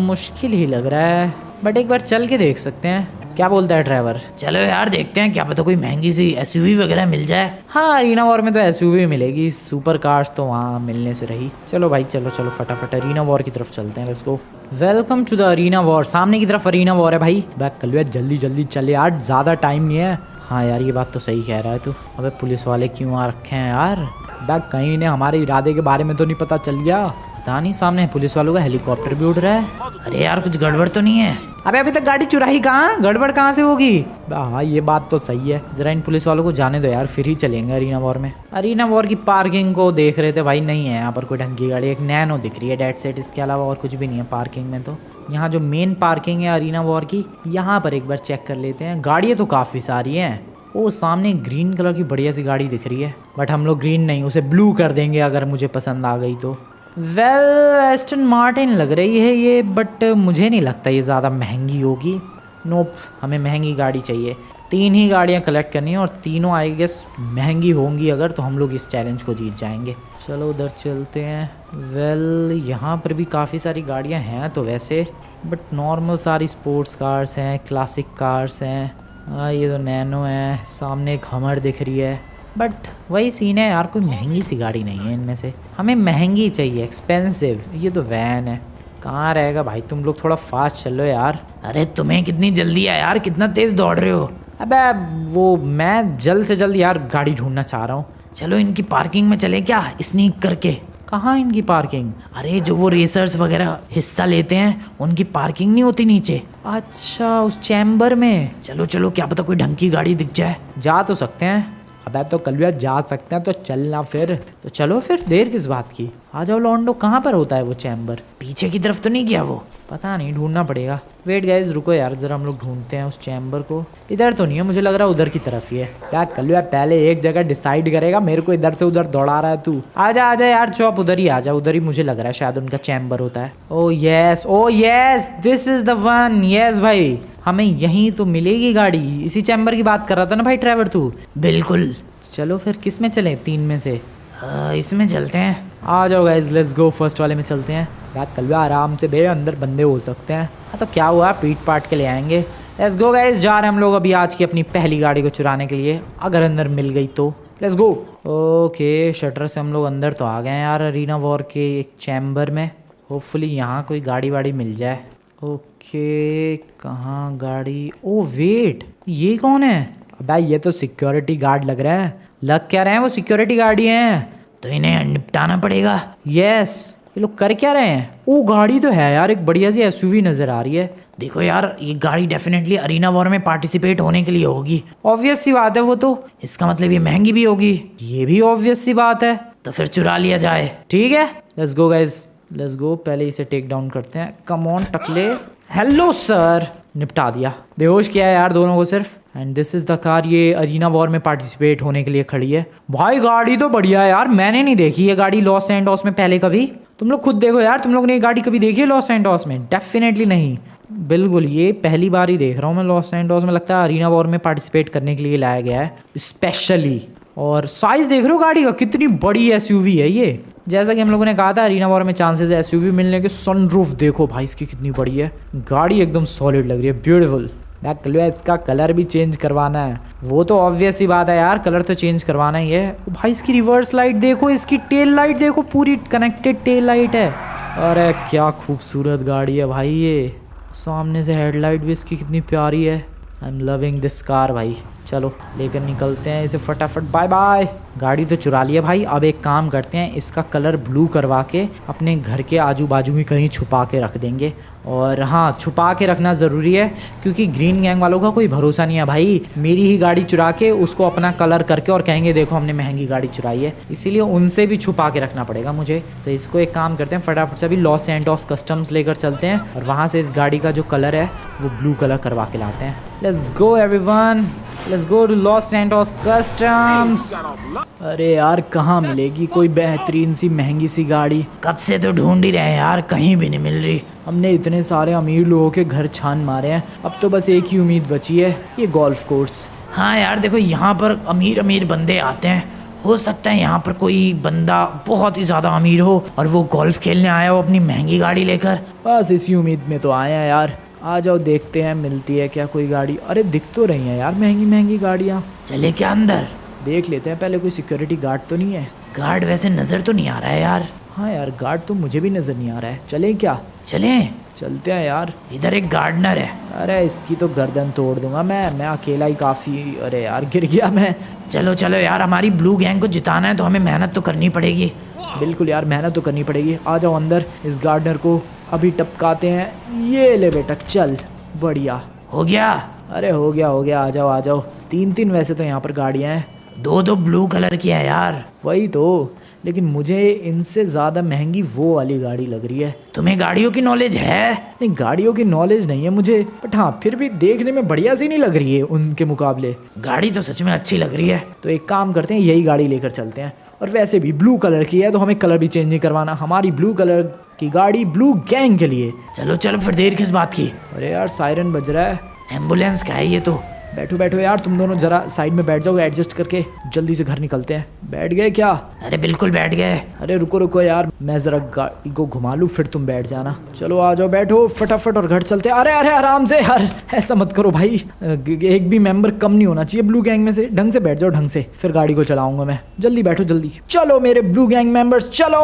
मुश्किल ही लग रहा है, बट एक बार चल के देख सकते हैं। क्या बोलता है ड्राइवर? चलो यार देखते हैं, क्या पता कोई महंगी सी एसयूवी वगैरह मिल जाए। हाँ अरीना वॉर में तो एसयूवी मिलेगी, सुपर कार्स तो वहाँ मिलने से रही। चलो भाई चलो चलो फटाफट अरीना वॉर की तरफ चलते हैं, let's go. Welcome to the arena war. सामने की तरफ अरीना वॉर है भाई। बैक कल जल्दी जल्दी चले यार, ज़्यादा टाइम नहीं है। हाँ यार ये बात तो सही कह रहा है तू। अबे पुलिस वाले क्यों आ रखे हैं यार? बैक कहीं ने हमारे इरादे के बारे में तो नहीं पता चल गया? पता नहीं, सामने पुलिस वालों का हेलीकॉप्टर भी उड़ रहा है। अरे यार कुछ गड़बड़ तो नहीं है? अबे अभी तक गाड़ी चुराई कहाँ, गड़बड़ कहाँ से होगी? हाँ ये बात तो सही है, जरा इन पुलिस वालों को जाने दो यार, फिर ही चलेंगे अरीना वॉर में। अरीना वॉर की पार्किंग को देख रहे थे भाई, नहीं है यहाँ पर कोई ढंग की गाड़ी, एक नैनो दिख रही है डेट सेट, इसके अलावा और कुछ भी नहीं है पार्किंग में। तो यहाँ जो मेन पार्किंग है अरीना वॉर की, यहाँ पर एक बार चेक कर लेते हैं। गाड़ियाँ तो काफ़ी सारी हैं। वो सामने ग्रीन कलर की बढ़िया सी गाड़ी दिख रही है, बट हम लोग ग्रीन नहीं, उसे ब्लू कर देंगे अगर मुझे पसंद आ गई तो। वेल एस्टन मार्टिन लग रही है ये, बट मुझे नहीं लगता ये ज़्यादा महंगी होगी। नोप, हमें महंगी गाड़ी चाहिए। 3 ही गाड़ियाँ कलेक्ट करनी है और तीनों आई गेस महंगी होंगी अगर, तो हम लोग इस चैलेंज को जीत जाएंगे। चलो उधर चलते हैं। वेल यहाँ पर भी काफ़ी सारी गाड़ियाँ हैं तो वैसे, बट नॉर्मल सारी स्पोर्ट्स कार्स हैं, क्लासिक कार्स हैं। ये तो नैनो है, सामने एक हमर दिख रही है, बट वही सीन है यार, कोई महंगी सी गाड़ी नहीं है इनमें से। हमें महंगी चाहिए, एक्सपेंसिव। ये तो वैन है, कहाँ रहेगा भाई? तुम लोग थोड़ा फास्ट चलो यार। अरे तुम्हें कितनी जल्दी है यार, कितना तेज दौड़ रहे हो? अबे वो मैं जल्द से जल्द यार गाड़ी ढूंढना चाह रहा हूँ। चलो इनकी पार्किंग में चले क्या, स्नीक करके? कहाँ इनकी पार्किंग? अरे जो वो रेसर्स वगैरह हिस्सा लेते हैं उनकी पार्किंग नहीं होती नीचे। अच्छा, उस चैम्बर में। चलो चलो, क्या पता कोई ढंग की गाड़ी दिख जाए। जा तो सकते हैं। अबे तो कलविया जा सकते हैं तो चलना फिर। तो चलो फिर, देर किस बात की। आ जाओ लॉन्डो। कहाँ पर होता है वो चैम्बर? पीछे की तरफ तो नहीं गया वो? पता नहीं, ढूंढना पड़ेगा। वेट गाइस, रुको यार जरा, हम लोग ढूंढते हैं उस चैम्बर को। इधर तो नहीं है, मुझे लग रहा है उधर की तरफ ही है। क्या कलविया पहले एक जगह डिसाइड करेगा, मेरे को इधर से उधर दौड़ा रहा है तू। आजा आजा यार चौप, उधर ही आजा। उधर ही मुझे लग रहा है शायद उनका चैम्बर होता है। ओ yes, this is the one. Yes भाई, हमें यहीं तो मिलेगी गाड़ी। इसी चैम्बर की बात कर रहा था ना भाई ड्राइवर तू? बिल्कुल। चलो फिर किस में चले, 3 में से? इसमें चलते हैं। आ जाओ गाइज, लेट्स गो, फर्स्ट वाले में चलते हैं। यार कलवा आराम से बे, अंदर बंदे हो सकते हैं। हाँ तो क्या हुआ, पीट पाट के ले आएंगे। लेट्स गो गाइज, जा रहे हैं हम लोग अभी आज की अपनी पहली गाड़ी को चुराने के लिए, अगर अंदर मिल गई तो। Let's go. ओके, शटर से हम लोग अंदर तो आ गए हैं यार, अरीना वॉर के एक चैम्बर में। होपफुली यहाँ कोई गाड़ी वाड़ी मिल जाए। ओके, कहाँ गाड़ी? ओ वेट, ये कौन है? अबे ये तो सिक्योरिटी गार्ड लग रहा है। लग क्या रहे हैं, वो सिक्योरिटी गार्ड ही हैं। तो इन्हें निपटाना पड़ेगा। यस, ये लोग कर क्या रहे हैं? वो गाड़ी तो है यार, एक बढ़िया सी एसयूवी नजर आ रही है। देखो यार, ये गाड़ी डेफिनेटली अरीना वॉर में पार्टिसिपेट होने के लिए होगी। ऑब्वियस सी बात है वो तो। इसका मतलब ये महंगी भी होगी। ये भी ऑब्वियस सी बात है। तो फिर चुरा लिया जाए। ठीक है, let's go guys, let's go. पहले इसे टेक डाउन करते हैं। Come on Takle. Hello sir. निपटा दिया, बेहोश किया है यार दोनों को सिर्फ। And this is the car, ये अरीना वॉर में पार्टिसिपेट होने के लिए खड़ी है। भाई गाड़ी तो बढ़िया है यार, मैंने नहीं देखी ये गाड़ी लॉस सैंटोस में पहले कभी। तुम लोग खुद देखो यार, तुम लोग ने ये गाड़ी कभी देखी है लॉस सैंटोस में? डेफिनेटली नहीं, बिल्कुल। ये पहली बार ही देख रहा हूँ मैं लॉस सैंटोस में। लगता है अरीना वॉर में पार्टिसिपेट करने के लिए लाया गया है स्पेशली। और साइज देख रहे हो गाड़ी का, कितनी बड़ी एसयूवी है ये। जैसा कि हम लोगों ने कहा था अरीना वॉर में चांसेस है एसयूवी मिलने के। सनरूफ देखो भाई इसकी कितनी बड़ी है। गाड़ी एकदम सॉलिड लग रही है, ब्यूटीफुल। इसका कलर भी चेंज करवाना है। वो तो ऑब्वियस ही बात है यार, कलर तो चेंज करवाना ही है। भाई इसकी रिवर्स लाइट देखो, इसकी टेल लाइट देखो, पूरी कनेक्टेड टेल लाइट है। अरे क्या खूबसूरत गाड़ी है भाई ये। सामने से हेडलाइट भी इसकी कितनी प्यारी है। I am loving this car भाई। चलो लेकर निकलते हैं इसे फटाफट। Bye bye. गाड़ी तो चुरा लिया भाई, अब एक काम करते हैं, इसका कलर ब्लू करवा के अपने घर के आजू बाजू ही कहीं छुपा के रख देंगे। और हाँ, छुपा के रखना ज़रूरी है क्योंकि ग्रीन गैंग वालों का कोई भरोसा नहीं है भाई। मेरी ही गाड़ी चुरा के उसको अपना कलर करके और कहेंगे देखो हमने महंगी गाड़ी चुराई है, इसीलिए उनसे भी छुपा के रखना पड़ेगा मुझे। तो इसको एक काम करते हैं, फटाफट से अभी लॉस सैंटोस कस्टम्स लेकर चलते हैं और वहाँ से इस गाड़ी का जो कलर है वो ब्लू कलर करवा के लाते हैं। Let's go everyone, let's go to Los Santos customs. अरे यार कहाँ मिलेगी कोई बेहतरीन सी महंगी सी गाड़ी? कब से तो ढूंढ ही रहे हैं यार, कहीं भी नहीं मिल रही। हमने इतने सारे अमीर लोगों के घर छान मारे हैं, अब तो बस एक ही उम्मीद बची है, ये गोल्फ कोर्स। हाँ यार देखो, यहाँ पर अमीर अमीर बंदे आते हैं। हो सकता है यहाँ पर कोई बंदा बहुत ही ज़्यादा अमीर हो और वो गोल्फ खेलने आया हो अपनी महंगी गाड़ी लेकर। बस इसी उम्मीद में तो आए हैं यार। आ जाओ देखते हैं मिलती है क्या कोई गाड़ी। अरे दिख तो रही हैं यार महंगी महंगी गाड़ियाँ। चले क्या अंदर? देख लेते हैं पहले, कोई सिक्योरिटी गार्ड तो नहीं है। गार्ड वैसे नज़र तो नहीं आ रहा है यार। हाँ यार, गार्ड तो मुझे भी नज़र नहीं आ रहा है। चलें क्या? चलें, चलते हैं यार। इधर एक गार्डनर है। अरे इसकी तो गर्दन तोड़ दूंगा मैं अकेला ही काफ़ी। अरे यार गिर गया मैं। चलो चलो यार, हमारी ब्लू गैंग को जिताना है तो हमें मेहनत तो करनी पड़ेगी। बिल्कुल यार, मेहनत तो करनी पड़ेगी। आ जाओ अंदर, इस गार्डनर को अभी टपकाते हैं। ये ले बेटा, चल बढ़िया हो गया। अरे हो गया, आ जाओ। 3 वैसे तो यहाँ पर गाड़ियाँ हैं, 2 ब्लू कलर की है यार। वही तो, लेकिन मुझे इनसे ज़्यादा महंगी वो वाली गाड़ी लग रही है। तुम्हें गाड़ियों की नॉलेज है? नहीं, गाड़ियों की नॉलेज नहीं है मुझे, बट हाँ फिर भी देखने में बढ़िया सी नहीं लग रही है उनके मुकाबले। गाड़ी तो सच में अच्छी लग रही है। तो एक काम करते हैं, यही गाड़ी लेकर चलते हैं। और वैसे भी ब्लू कलर की है तो हमें कलर भी चेंज नहीं करवाना। हमारी ब्लू कलर की गाड़ी ब्लू गैंग के लिए। चलो चलो फिर, देर किस बात की? अरे यार सायरन बज रहा है। एम्बुलेंस का है ये तो। बैठो यार, तुम दोनों जरा साइड में बैठ जाओ एडजस्ट करके। जल्दी से घर निकलते हैं। बैठ गए क्या? अरे बिल्कुल बैठ गए। अरे रुको यार, मैं जरा गाड़ी को घुमा लूँ फिर तुम बैठ जाना। चलो आ जाओ, बैठो फटाफट और घर चलते हैं। अरे आराम से यार, ऐसा मत करो भाई। एक भी मेंबर कम नहीं होना चाहिए ब्लू गैंग में से। ढंग से बैठ जाओ, ढंग से, फिर गाड़ी को चलाऊंगा मैं। जल्दी बैठो जल्दी। चलो मेरे ब्लू गैंग मेंबर्स चलो।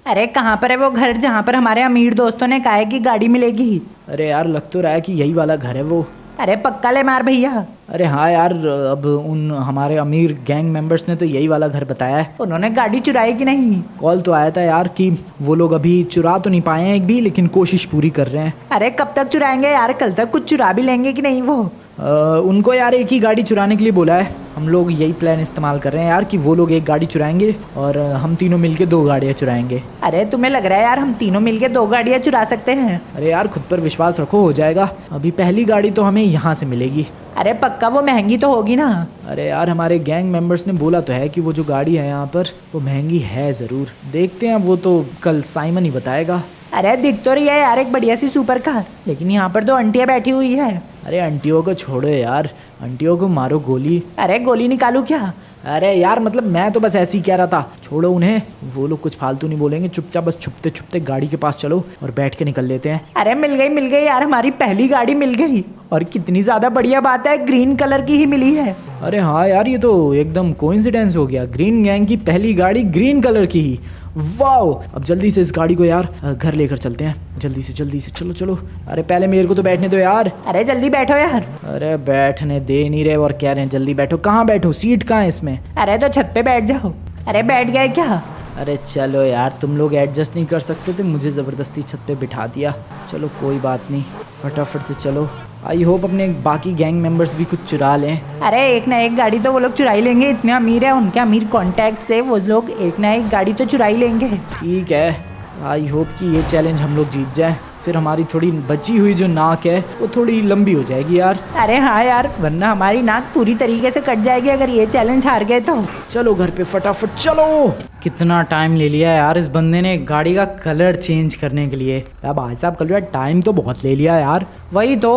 अरे कहाँ पर है वो घर जहाँ पर हमारे अमीर दोस्तों ने कहा है कि गाड़ी मिलेगी? अरे यार लग तो रहा है कि यही वाला घर है वो। अरे पक्का ले मार भैया। अरे हाँ यार, अब उन हमारे अमीर गैंग मेंबर्स ने तो यही वाला घर बताया है। उन्होंने गाड़ी चुराई कि नहीं? कॉल तो आया था यार कि वो लोग अभी चुरा तो नहीं पाए हैं एक भी, लेकिन कोशिश पूरी कर रहे हैं। अरे कब तक चुराएंगे यार? कल तक कुछ चुरा भी लेंगे कि नहीं वो? उनको यार एक ही गाड़ी चुराने के लिए बोला है। हम लोग यही प्लान इस्तेमाल कर रहे हैं यार कि वो लोग एक गाड़ी चुराएंगे और हम तीनों मिलके 2 गाड़ियाँ चुराएंगे। अरे तुम्हें लग रहा है यार हम तीनों मिलके 2 गाड़ियाँ चुरा सकते हैं? अरे यार खुद पर विश्वास रखो, हो जाएगा। अभी पहली गाड़ी तो हमें यहाँ से मिलेगी। अरे पक्का वो महंगी तो होगी ना? अरे यार हमारे गैंग मेंबर्स ने बोला तो है कि वो जो गाड़ी है यहाँ पर वो महंगी है ज़रूर। देखते हैं, वो तो कल साइमन ही बताएगा। अरे दिख तो रही है यार एक बढ़िया सी सुपर कार, लेकिन यहाँ पर 2 आंटियाँ बैठी हुई है। अरे आंटियों को छोड़ो यार, आंटियों को मारो गोली। अरे गोली निकालू क्या? अरे यार मतलब मैं तो बस ऐसे ही कह रहा था, छोड़ो उन्हें, वो लोग कुछ फालतू नहीं बोलेंगे। चुपचाप बस छुपते छुपते गाड़ी के पास चलो और बैठ के निकल लेते हैं। अरे मिल गई यार, हमारी पहली गाड़ी मिल गई। और कितनी ज़्यादा बढ़िया बात है, ग्रीन कलर की ही मिली है। अरे हाँ यार, ये तो एकदम कोइंसिडेंस हो गया। ग्रीन गैंग की पहली गाड़ी ग्रीन कलर की ही। वाओ! अब जल्दी से इस गाड़ी को यार घर लेकर चलते हैं। जल्दी से चलो चलो। अरे पहले मेरे को तो बैठने दो यार। अरे जल्दी बैठो यार। अरे बैठने दे नहीं रहे और कह रहे हैं जल्दी बैठो। कहाँ बैठो? सीट कहाँ है इसमें? अरे तो छत पे बैठ जाओ। अरे बैठ गए क्या? अरे चलो यार, तुम लोग एडजस्ट नहीं कर सकते थे, मुझे ज़बरदस्ती छत पे बिठा दिया। चलो कोई बात नहीं, फटाफट से चलो। आई होप अपने बाकी गैंग मेंबर्स भी कुछ चुरा लें। अरे एक ना एक गाड़ी तो वो लोग चुरा ही लेंगे, इतने अमीर है, उनके अमीर कॉन्टैक्ट से वो लोग एक ना एक गाड़ी तो चुरा ही लेंगे। ठीक है, आई होप कि ये चैलेंज हम लोग जीत जाए, फिर हमारी थोड़ी बची हुई जो नाक है वो थोड़ी लंबी हो जाएगी यार। अरे हाँ यार, वरना हमारी नाक पूरी तरीके से कट जाएगी अगर ये चैलेंज हार गए तो। चलो घर पे फटाफट चलो। कितना टाइम ले लिया यार इस बंदे ने गाड़ी का कलर चेंज करने के लिए। यार भाई साहब, कल टाइम तो बहुत ले लिया यार। वही तो।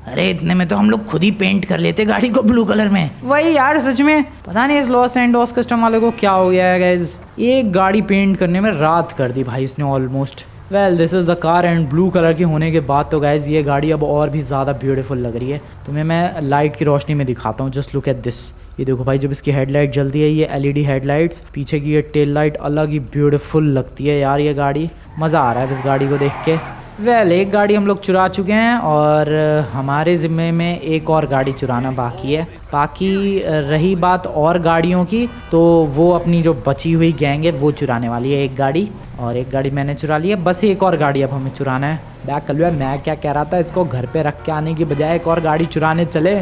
अरे इतने में तो हम लोग खुद ही पेंट कर लेते गाड़ी को ब्लू कलर में। वही यार, सच में पता नहीं इस लॉस एंडोस कस्टम वाले को क्या हो गया है गाइस। एक गाड़ी पेंट करने में रात कर दी भाई इसने almost. Well this is the car and blue colour की होने के बाद तो गाइज ये गाड़ी अब और भी ज़्यादा ब्यूटीफुल लग रही है। तुम्हें मैं लाइट की रोशनी में दिखाता हूँ, जस्ट लुक एट दिस। ये देखो भाई, जब इसकी हेडलाइट जलती है, ये एलईडी हेडलाइट्स, पीछे की ये टेल लाइट अलग ही ब्यूटीफुल लगती है यार ये गाड़ी। मज़ा आ रहा है इस गाड़ी को देख के। वेल एक गाड़ी हम लोग चुरा चुके हैं और हमारे ज़िम्मे में एक और गाड़ी चुराना बाकी है। बाकी रही बात और गाड़ियों की, तो वो अपनी जो बची हुई गैंग है वो चुराने वाली है एक गाड़ी, और एक गाड़ी मैंने चुरा ली है। बस एक और गाड़ी अब हमें चुराना है। बैक कल मैं क्या कह रहा था, इसको घर पे रख के आने की बजाय एक और गाड़ी चुराने चले।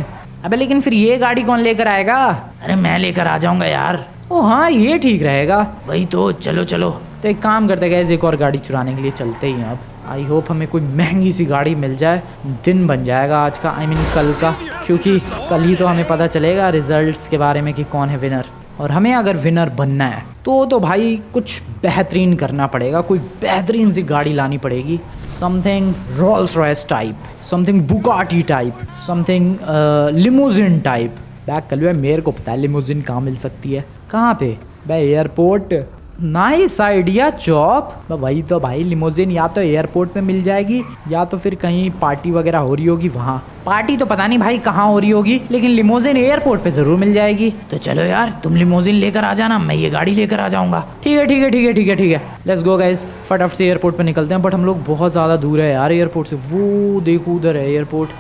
अबे लेकिन फिर ये गाड़ी कौन लेकर आएगा? अरे मैं लेकर आ जाऊंगा यार। ओ हाँ, ये ठीक रहेगा। वही तो, चलो चलो। तो एक काम करते गए, एक और गाड़ी चुराने के लिए चलते ही हैं अब। आई होप हमें कोई महंगी सी गाड़ी मिल जाए, दिन बन जाएगा आज का, आई मीन कल का, क्योंकि कल ही तो हमें पता चलेगा रिजल्ट्स के बारे में कि कौन है विनर। और हमें अगर विनर बनना है तो भाई कुछ बेहतरीन करना पड़ेगा, कोई बेहतरीन सी गाड़ी लानी पड़ेगी। Something Rolls Royce type, something Bugatti type, something limousine type. Back कल मेरे को पता है लिमोजिन कहाँ मिल सकती है। कहाँ पे भाई? एयरपोर्ट। Nice idea chop. वही तो भाई, लिमोजिन या तो एयरपोर्ट पे मिल जाएगी या तो फिर कहीं पार्टी वगैरह हो रही होगी वहाँ। पार्टी तो पता नहीं भाई कहाँ हो रही होगी, लेकिन लिमोजिन एयरपोर्ट पे जरूर मिल जाएगी। तो चलो यार, तुम लिमोजिन लेकर आ जाना, मैं ये गाड़ी लेकर आ जाऊंगा। ठीक है, लेट्स गो गाइस, फटाफट से एयरपोर्ट पे निकलते हैं। बट हम लोग बहुत ज़्यादा दूर है यार एयरपोर्ट से। वो देखो उधर है एयरपोर्ट।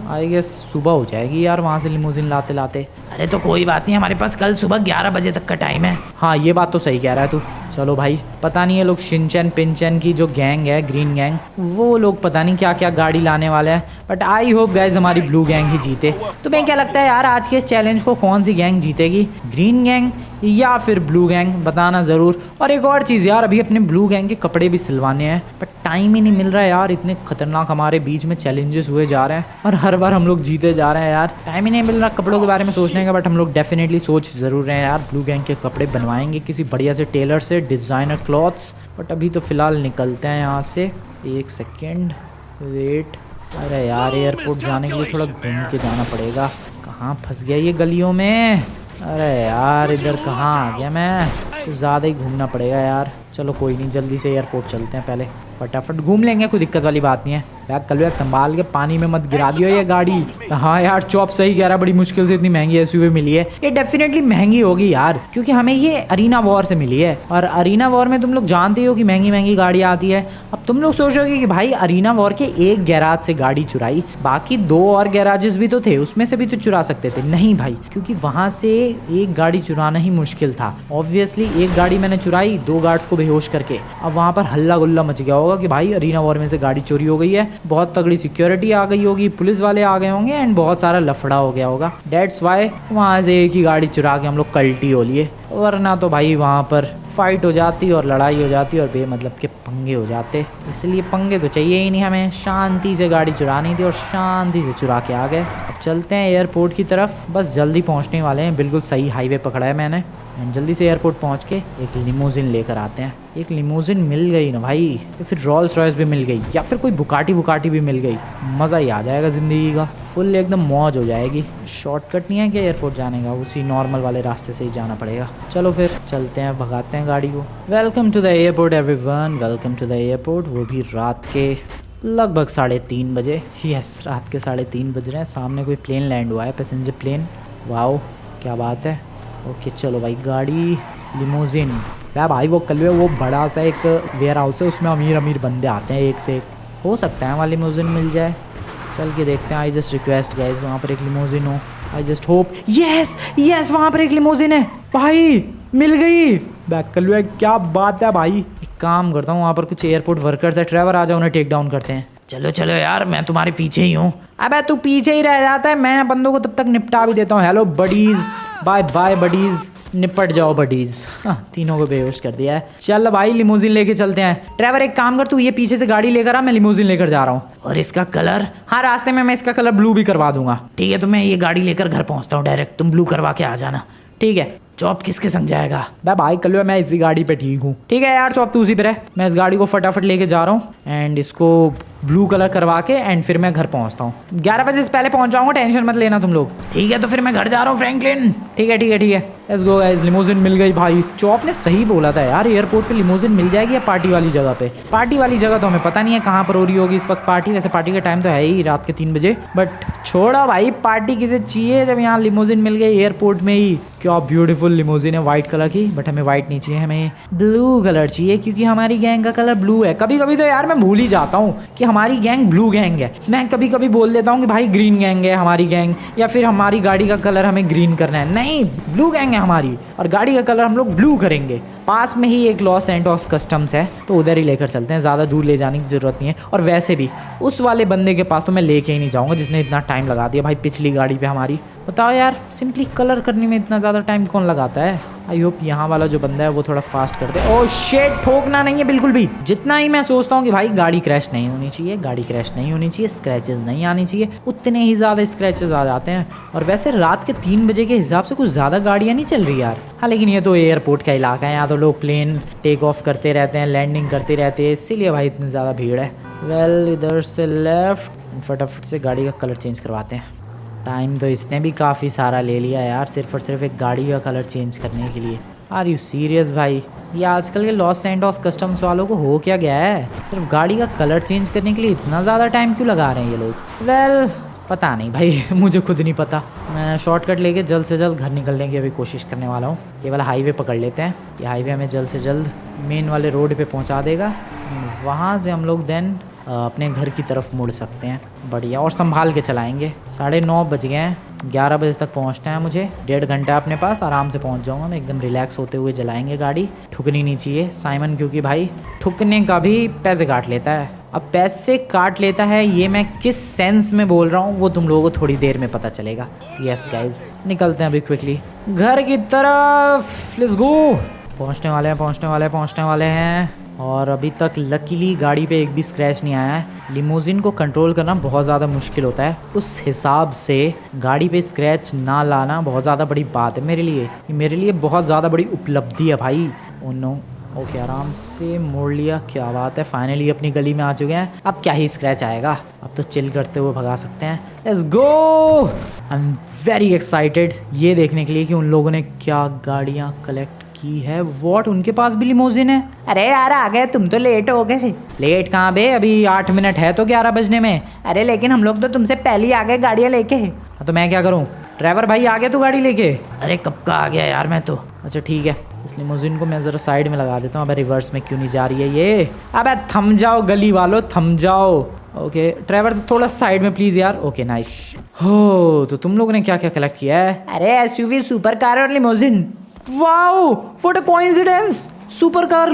आई गेस सुबह हो जाएगी यार वहाँ से लिमोजिन लाते लाते। अरे तो कोई बात नहीं, हमारे पास कल सुबह 11 बजे तक का टाइम है। हाँ ये बात तो सही कह रहा है तू। चलो भाई, पता नहीं ये लोग शिनचैन पिनचैन की जो गैंग है, ग्रीन गैंग, वो लोग पता नहीं क्या क्या गाड़ी लाने वाले हैं। बट आई होप गाइज हमारी ब्लू गैंग ही जीते। तुम्हें क्या लगता है यार आज के इस चैलेंज को कौन सी गैंग जीतेगी, ग्रीन गैंग या फिर ब्लू गैंग? बताना ज़रूर। और एक और चीज़ यार, अभी अपने ब्लू गैंग के कपड़े भी सिलवाने हैं, बट टाइम ही नहीं मिल रहा है यार। इतने खतरनाक हमारे बीच में चैलेंजेस हुए जा रहे हैं और हर बार हम लोग जीते जा रहे हैं यार। टाइम ही नहीं मिल रहा कपड़ों के बारे में सोचने का। बट हम लोग डेफिनेटली सोच ज़रूर रहे हैं यार, ब्लू गैंग के कपड़े बनवाएंगे किसी बढ़िया से टेलर से, डिज़ाइनर क्लॉथ्स। बट अभी तो फ़िलहाल निकलते हैं यहाँ से। एक सेकेंड वेट। अरे यार एयरपोर्ट जाने के लिए थोड़ा घूम के जाना पड़ेगा। कहाँ फंस गया ये गलियों में? अरे यार इधर कहाँ आ गया मैं? कुछ ज़्यादा ही घूमना पड़ेगा यार। चलो कोई नहीं, जल्दी से एयरपोर्ट चलते हैं, पहले फटाफट घूम लेंगे, कोई दिक्कत वाली बात नहीं है। यार कल यार संभाल के पानी में मत गिरा दियो ये गाड़ी। हाँ यार चॉप सही कह रहा है, बड़ी मुश्किल से इतनी महंगी एसयूवी मिली है। ये डेफिनेटली महंगी होगी यार, क्योंकि हमें ये अरीना वॉर से मिली है और अरीना वॉर में तुम लोग जानते हो कि महंगी महंगी गाड़ी आती है। अब तुम लोग सोचोगे कि भाई अरीना वॉर के एक गैराज से गाड़ी चुराई, बाकी 2 और गैराजेस भी तो थे, उसमें से भी तो चुरा सकते थे। नहीं भाई, क्योंकि वहां से एक गाड़ी चुराना ही मुश्किल था। ऑब्वियसली एक गाड़ी मैंने चुराई 2 गार्ड्स को बेहोश करके। अब वहां पर हल्ला गुल्ला मच गया होगा कि भाई अरीना वॉर में से गाड़ी चोरी हो गई है, बहुत तगड़ी सिक्योरिटी आ गई होगी, पुलिस वाले आ गए होंगे एंड बहुत सारा लफड़ा हो गया होगा। डेट्स वाई वहां से एक ही गाड़ी चुरा के हम लोग कल्टी हो लिए, वरना तो भाई वहां पर फाइट हो जाती और लड़ाई हो जाती और बेमतलब के पंगे हो जाते। इसलिए पंगे तो चाहिए ही नहीं, हमें शांति से गाड़ी चुरानी थी और शांति से चुरा के आ गए। अब चलते हैं एयरपोर्ट की तरफ, बस जल्दी पहुंचने वाले हैं। बिल्कुल सही हाईवे पकड़ा है मैंने एंड जल्दी से एयरपोर्ट पहुंच के एक लिमोजिन लेकर आते हैं। एक लिमोजिन मिल गई ना भाई, तो फिर रोल्स रॉयस भी मिल गई या फिर कोई बुकाटी भी मिल गई, मज़ा ही आ जाएगा ज़िंदगी का, फुल एकदम मौज हो जाएगी। शॉर्टकट नहीं है कि एयरपोर्ट जाने का, उसी नॉर्मल वाले रास्ते से ही जाना पड़ेगा। चलो फिर चलते हैं, भगाते हैं गाड़ी को। Welcome to the airport everyone, welcome to the airport, वो भी रात के लगभग 3:30 बजे। यस, रात के 3:30 बज रहे हैं। सामने कोई प्लेन लैंड हुआ है, पैसेंजर प्लेन। वाओ क्या बात है। ओके चलो भाई, गाड़ी लिमोजिन। क्या भाई वो कल वो बड़ा सा एक वेयर हाउस है, उसमें अमीर अमीर बंदे आते हैं एक से एक। हो सकता है वहाँ लिमोजिन मिल जाए, चल के देखते हैं। आई जस्ट रिक्वेस्ट गाइस वहाँ पर एक लिमोजिन हो, आई जस्ट होप। यस वहाँ पर एक लिमोजिन है भाई, मिल गई। बैक कल क्या बात है भाई। एक काम करता हूँ, वहाँ पर कुछ एयरपोर्ट वर्कर्स है, ड्राइवर आ जाओ, उन्हें टेक डाउन करते हैं। चलो चलो यार, मैं तुम्हारे पीछे ही हूँ। अबे तू पीछे ही रह जाता है, मैं बंदों को तब तक निपटा भी देता हूँ। Hello buddies, bye bye buddies, निपट जाओ बडीज। तीनों को बेहोश कर दिया है। चल भाई लिमोजिन लेके चलते हैं। ड्राइवर एक काम कर, तू ये पीछे से गाड़ी लेकर आ, मैं लिमोजिन लेकर जा रहा हूँ। और इसका कलर? हाँ रास्ते में मैं इसका कलर ब्लू भी करवा दूंगा। ठीक है, तो मैं ये गाड़ी लेकर घर पहुँचता हूँ डायरेक्ट, तुम ब्लू करवा के आ जाना। ठीक है। चॉप किसके संग जाएगा? भाई कल मैं इसी गाड़ी पे ठीक हूँ। ठीक है यार चॉप, तू उसी पे रह, मैं इस गाड़ी को फटाफट लेके जा रहा हूँ एंड इसको ब्लू कलर करवा के एंड फिर मैं घर पहुँचता हूँ। 11 बजे से पहले पहुँच जाऊँगा, टेंशन मत लेना तुम लोग। ठीक है, तो फिर मैं घर जा रहा हूँ फ्रैंकलिन। ठीक है लेट्स गो गाइस। लिमोजिन मिल गई भाई। चॉप ने सही बोला था यार, एयरपोर्ट पे लिमोजिन मिल जाएगी या पार्टी वाली जगह पे। पार्टी वाली जगह तो हमें पता नहीं है कहाँ पर हो रही होगी इस वक्त पार्टी। वैसे पार्टी का टाइम तो है ही रात के 3 बजे, बट छोड़ा भाई, पार्टी किसे चाहिए जब यहाँ लिमोजिन मिल गई एयरपोर्ट में ही। क्या ब्यूटीफुल लिमोजिन है वाइट कलर की, बट हमें वाइट नहीं चाहिए, हमें ब्लू कलर चाहिए क्योंकि हमारी गैंग का कलर ब्लू है। कभी कभी तो यार मैं भूल ही जाता हूँ कि हमारी गैंग ब्लू गैंग है। मैं कभी कभी बोल देता हूँ कि भाई ग्रीन गैंग है हमारी गैंग, या फिर हमारी गाड़ी का कलर हमें ग्रीन करना है। नहीं, ब्लू गैंग है हमारी और गाड़ी का कलर हम लोग ब्लू करेंगे। पास में ही एक लॉस एंटोस कस्टम्स है, तो उधर ही लेकर चलते हैं, ज़्यादा दूर ले जाने की ज़रूरत नहीं है। और वैसे भी उस वाले बंदे के पास तो मैं लेके ही नहीं जाऊँगा जिसने इतना टाइम लगा दिया भाई पिछली गाड़ी पे हमारी। बताओ यार, सिंपली कलर करने में इतना ज़्यादा टाइम कौन लगाता है। आई होप यहाँ वाला जो बंदा है वो थोड़ा फास्ट कर दे। ओह शिट, ठोकना नहीं है बिल्कुल भी। जितना ही मैं सोचता हूँ कि भाई गाड़ी क्रैश नहीं होनी चाहिए, गाड़ी क्रैश नहीं होनी चाहिए, स्क्रैचेस नहीं आनी चाहिए, उतने ही ज़्यादा स्क्रैचेस आ जाते हैं। और वैसे रात के 3 बजे के हिसाब से कुछ ज़्यादा गाड़ियाँ नहीं चल रही यार। हाँ लेकिन ये तो एयरपोर्ट का इलाका है, यहाँ तो लोग प्लेन टेक ऑफ करते रहते हैं, लैंडिंग करते रहते हैं, इसीलिए भाई इतनी ज़्यादा भीड़ है। वेल इधर से लेफ्ट, फटाफट से गाड़ी का कलर चेंज करवाते हैं। टाइम तो इसने भी काफ़ी सारा ले लिया यार, सिर्फ और सिर्फ एक गाड़ी का कलर चेंज करने के लिए। आर यू सीरियस भाई? ये आजकल के लॉस एंटोस कस्टम्स वालों को हो क्या गया है, सिर्फ गाड़ी का कलर चेंज करने के लिए इतना ज़्यादा टाइम क्यों लगा रहे हैं ये लोग। वेल पता नहीं भाई, मुझे खुद नहीं पता। मैं शॉर्टकट लेके जल्द से जल्द घर निकलने की अभी कोशिश करने वाला हूँ। ये वाला हाईवे पकड़ लेते हैं, ये हाईवे हमें जल्द से जल्द मेन वाले रोड पे पहुँचा देगा। वहाँ से हम लोग देन अपने घर की तरफ मुड़ सकते हैं। बढ़िया, और संभाल के चलाएंगे। 9:30 बज गए हैं, 11 बजे तक पहुंचना है मुझे। 1.5 घंटा अपने पास, आराम से पहुंच जाऊंगा मैं, एकदम रिलैक्स होते हुए जलाएंगे गाड़ी। ठुकनी नहीं चाहिए साइमन, क्योंकि भाई ठुकने का भी पैसे काट लेता है। अब पैसे काट लेता है ये मैं किस सेंस में बोल रहा हूँ वो तुम लोगों को थोड़ी देर में पता चलेगा। यस गाइज, निकलते हैं अभी क्विकली घर की तरफ। Let's go. पहुँचने वाले हैं और अभी तक लकीली गाड़ी पे एक भी स्क्रैच नहीं आया है। लिमोजिन को कंट्रोल करना बहुत ज़्यादा मुश्किल होता है, उस हिसाब से गाड़ी पे स्क्रैच ना लाना बहुत ज़्यादा बड़ी बात है मेरे लिए। ये मेरे लिए बहुत ज़्यादा बड़ी उपलब्धि है भाई। ओह नो, ओके आराम से मोड़ लिया, क्या बात है। फाइनली अपनी गली में आ चुके हैं, अब क्या ही स्क्रैच आएगा, अब तो चिल करते हुए भगा सकते हैं। Let's go. I am very excited ये देखने के लिए कि उन लोगों ने क्या गाड़ियाँ कलेक्ट की है। वॉट, उनके पास भी लिमोजिन है? अरे यार आ गए, तुम तो लेट हो गए। लेट कहाँ बे, अभी 8 मिनट है तो 11 बजने में। अरे लेकिन हम लोग तो तुमसे पहले ही आ गए गाड़ियाँ लेके। हाँ, तो मैं क्या करूँ? ड्राइवर भाई आ गए तू गाड़ी लेके? अरे कब का आ गया यार मैं तो। अच्छा ठीक है, इस लिमोजिन को मैं ज़रा साइड में लगा देता हूँ। अबे रिवर्स में क्यों नहीं जा रही है ये? अबे थम जाओ गली वालों, थम जाओ। ओके ड्राइवर थोड़ा साइड में प्लीज़ यार। Okay nice. हो, तो तुम लोगों ने क्या क्या कलेक्ट किया है? अरे एसयूवी, सुपर कार और limousine. Wow, what a coincidence! Super car,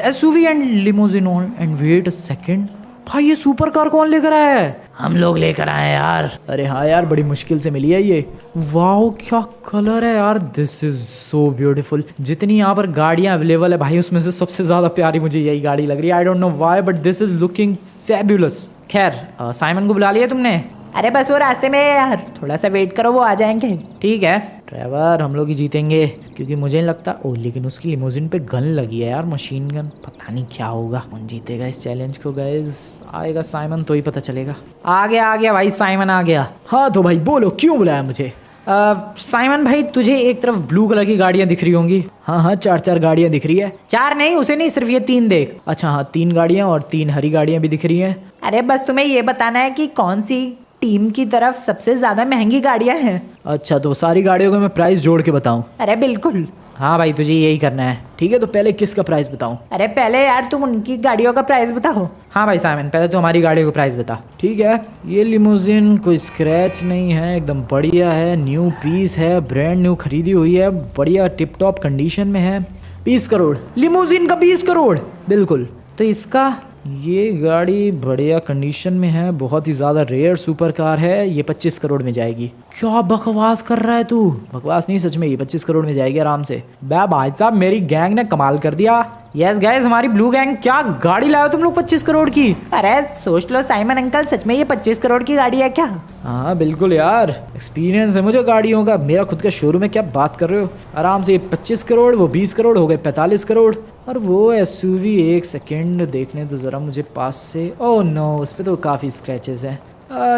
SUV and limousine. And wait a second, भाई ये सुपर कार कौन लेकर आया है? हम लोग लेकर आए यार। अरे हाँ यार, बड़ी मुश्किल से मिली है ये। वाओ क्या कलर है यार, दिस इज सो ब्यूटीफुल। जितनी यहाँ पर गाड़ियाँ अवेलेबल है भाई, उसमें से सबसे ज़्यादा प्यारी मुझे यही गाड़ी लग रही है। I don't know why but this is looking fabulous. खैर साइमन को बुला लिया तुमने? अरे बस वो रास्ते में है यार, थोड़ा सा वेट करो, वो आ जाएंगे। ठीक है ड्राइवर, हम लोग ही जीतेंगे क्योंकि मुझे नहीं लगता। ओ लेकिन उसकी लिमोजिन पे गन लगी है यार, मशीन गन। पता नहीं क्या होगा, कौन जीतेगा इस चैलेंज को गाइस? आएगा साइमन तो ही पता चलेगा। आ गया भाई, साइमन आ गया। हाँ तो भाई बोलो, क्यों बुलाया मुझे? साइमन भाई, तुझे एक तरफ ब्लू कलर की गाड़ियाँ दिख रही होंगी। हाँ हाँ, 4 गाड़ियाँ दिख रही है। 4 नहीं, उसे नहीं, सिर्फ ये 3 देख। अच्छा हाँ, 3 गाड़ियाँ और 3 हरी गाड़ियाँ भी दिख रही हैं। अरे बस तुम्हें ये बताना है कि कौन सी टीम की तरफ सबसे ज्यादा महंगी गाड़ियां हैं। अच्छा, तो सारी गाड़ियों का मैं प्राइस जोड़ के बताऊं? अरे बिल्कुल। हाँ भाई, तुझे यही करना है। ठीक है, तो पहले किसका प्राइस बताऊं? अरे पहले यार तुम उनकी गाड़ियों का प्राइस बताओ। हाँ भाई साइमन, पहले तो हमारी गाड़ियों का प्राइस बता। ठीक है, ये लिमोजिन कोई स्क्रैच नहीं है, एकदम बढ़िया है, न्यू पीस है, ब्रांड न्यू खरीदी हुई है, बढ़िया टिप टॉप कंडीशन में है। 20 करोड़। लिमोजिन का 20 करोड़? बिल्कुल। तो इसका? ये गाड़ी बढ़िया कंडीशन में है, बहुत ही ज़्यादा रेयर सुपर कार है, ये 25 करोड़ में जाएगी। क्या बकवास कर रहा है तू? बकवास नहीं, सच में ये 25 करोड़ में जाएगी आराम से। बे भाई साहब, मेरी गैंग ने कमाल कर दिया। यस गाइस, हमारी ब्लू गैंग, क्या गाड़ी लाए हो तुम लोग 25 करोड़ की? अरे सोच लो साइमन अंकल, सच में ये 25 करोड़ की गाड़ी है क्या? हाँ बिल्कुल यार, एक्सपीरियंस है मुझे गाड़ियों का, मेरा खुद का शोरूम है, क्या बात कर रहे हो। आराम से ये 25 करोड़, वो 20 करोड़ हो गए 45 करोड़। और वो एसयूवी, एक सेकेंड देखने तो ज़रा मुझे पास से। ओह नो, उस पर तो काफ़ी स्क्रैचेस हैं।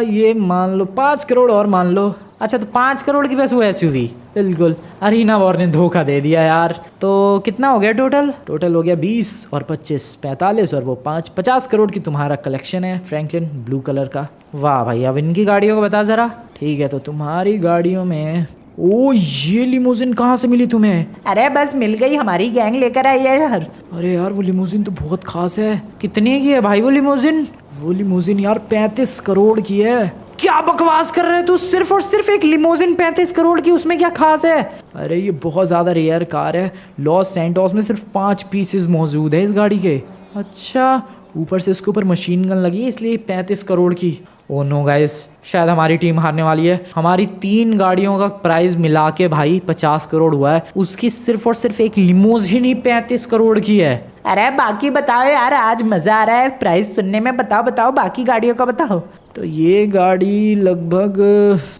ये मान लो 5 करोड़ और मान लो। अच्छा, तो 5 करोड़ की बस वो एसयूवी? बिल्कुल। अरीना वॉर ने धोखा दे दिया यार। तो कितना हो गया टोटल? टोटल हो गया 20 और 25 45 और वो 5 50 करोड़ की तुम्हारा कलेक्शन है फ्रैंकलिन ब्लू कलर का। वाह भाई, अब इनकी गाड़ियों को बता ज़रा। ठीक है, तो तुम्हारी गाड़ियों में, ओ ये लिमोजिन कहाँ से मिली तुम्हें? अरे बस मिल गई, हमारी गैंग लेकर आई है यार। अरे यार, वो लिमोजिन तो बहुत खास है। कितने की है भाई वो लिमोजिन? वो लिमोजिन यार 35 करोड़ की है। क्या बकवास कर रहे हैं तू? सिर्फ और सिर्फ एक लिमोजिन 35 करोड़ की, उसमें क्या खास है? अरे ये बहुत ज़्यादा रेयर कार है, लॉस सैंटोस में सिर्फ 5 पीसेस मौजूद है इस गाड़ी के। अच्छा, ऊपर से इसके ऊपर मशीन गन लगी है, इसलिए 35 करोड़ की। ओ नो गाइस, शायद हमारी टीम हारने वाली है। हमारी 3 गाड़ियों का प्राइस मिला के भाई 50 करोड़ हुआ है, उसकी सिर्फ और सिर्फ एक लिमोजिन ही 35 करोड़ की है। अरे बाकी बताओ यार, आज मजा आ रहा है प्राइस सुनने में। बताओ बताओ, बाकी गाड़ियों का बताओ। तो ये गाड़ी लगभग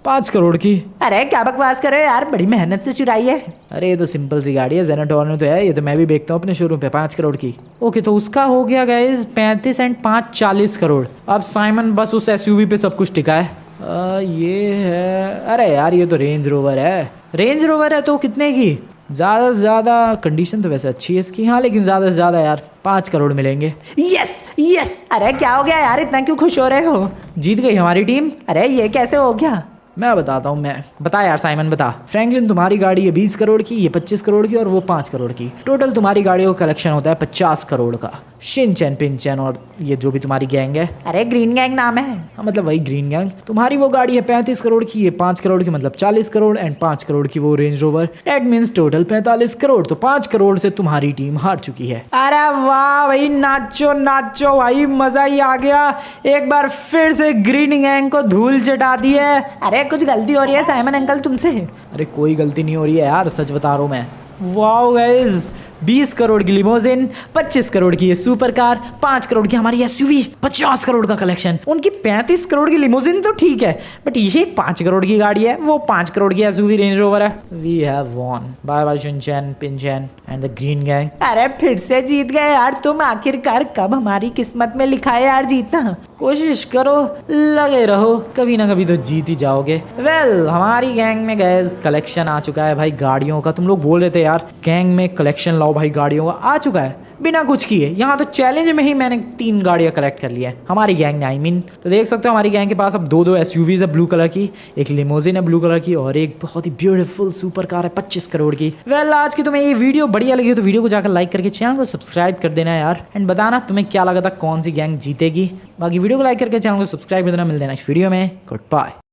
5 करोड़ की। अरे क्या बकवास कर रहे हो यार, बड़ी मेहनत से चुराई है। अरे ये तो सिंपल सी गाड़ी है, जेनेटोर में तो है, ये तो मैं भी बेचता हूँ अपने शोरूम पे 5 करोड़ की। ओके, तो उसका हो गया गाइस 35 एंड 5 40 करोड़। अब साइमन बस उस एसयूवी पे सब कुछ टिका है। ये है, अरे यार ये तो रेंज रोवर है। रेंज रोवर है तो कितने की? ज़्यादा से ज़्यादा, कंडीशन तो वैसे अच्छी है इसकी, हाँ, लेकिन ज़्यादा से ज़्यादा यार 5 करोड़ मिलेंगे। Yes yes. अरे क्या हो गया यार, इतना क्यों खुश हो रहे हो? जीत गई हमारी टीम। अरे ये कैसे हो गया? मैं बताता हूँ, मैं बता यार साइमन, बता। फ्रैंकलिन, तुम्हारी गाड़ी है 20 करोड़ की, ये 25 करोड़ की और वो 5 करोड़ की। टोटल तुम्हारी गाड़ियों का कलेक्शन होता है 50 करोड़ का। शिनचैन, पिनचैन और ये जो भी तुम्हारी गैंग है। अरे ग्रीन गैंग नाम है। हाँ, मतलब वही ग्रीन गैंग। तुम्हारी वो गाड़ी है 35 करोड़ की, ये 5 करोड़ की, मतलब 40 करोड़ एंड 5 करोड़ की वो range rover. That means total 45 crore. तो 5 करोड़ से तुम्हारी टीम हार चुकी है। अरे वाह भाई, नाचो नाचो भाई, मजा ही आ गया। एक बार फिर से ग्रीन गैंग को धूल चटा दी है। अरे कुछ गलती हो रही है साइमन अंकल तुमसे। अरे कोई गलती नहीं हो रही है यार, सच बता रहा हूँ मैं। वाओ गाइस, 20 करोड़ की लिमोजिन, 25 करोड़ की ये सुपर कार, 5 करोड़ की हमारी एसयूवी, 50 करोड़ का कलेक्शन। उनकी 35 करोड़ की लिमोजिन तो ठीक है, बट ये 5 करोड़ की गाड़ी है, वो 5 करोड़ की एसयूवी रेंज रोवर है। We have won. Bye bye Shinchan, Pinchan and the green gang. अरे फिर से जीत गए यार तुम, आखिरकार कब हमारी किस्मत में लिखा है यार जीतना। कोशिश करो, लगे रहो, कभी ना कभी तो जीत ही जाओगे। वेल हमारी गैंग में गैस कलेक्शन आ चुका है भाई गाड़ियों का। तुम लोग बोल रहे थे यार गैंग में कलेक्शन लाओ भाई गाड़ियों का, आ चुका है बिना कुछ किए। यहाँ तो चैलेंज में ही मैंने 3 गाड़ियाँ कलेक्ट कर लिया है हमारी गैंग ने, आई मीन। तो देख सकते हो हमारी गैंग के पास अब 2 एसयूवीज है ब्लू कलर की, एक लिमोजिन है ब्लू कलर की और एक बहुत ही ब्यूटीफुल सुपर कार है 25 करोड़ की। वेल आज की तुम्हें ये वीडियो बढ़िया लगी हो तो वीडियो को जाकर लाइक करके चैनल को सब्सक्राइब कर देना यार, एंड बताना तुम्हें क्या लगा था कौन सी गैंग जीतेगी। बाकी वीडियो को लाइक करके चैनल को सब्सक्राइब कर देना। मिल देना इस वीडियो में, गुड बाय।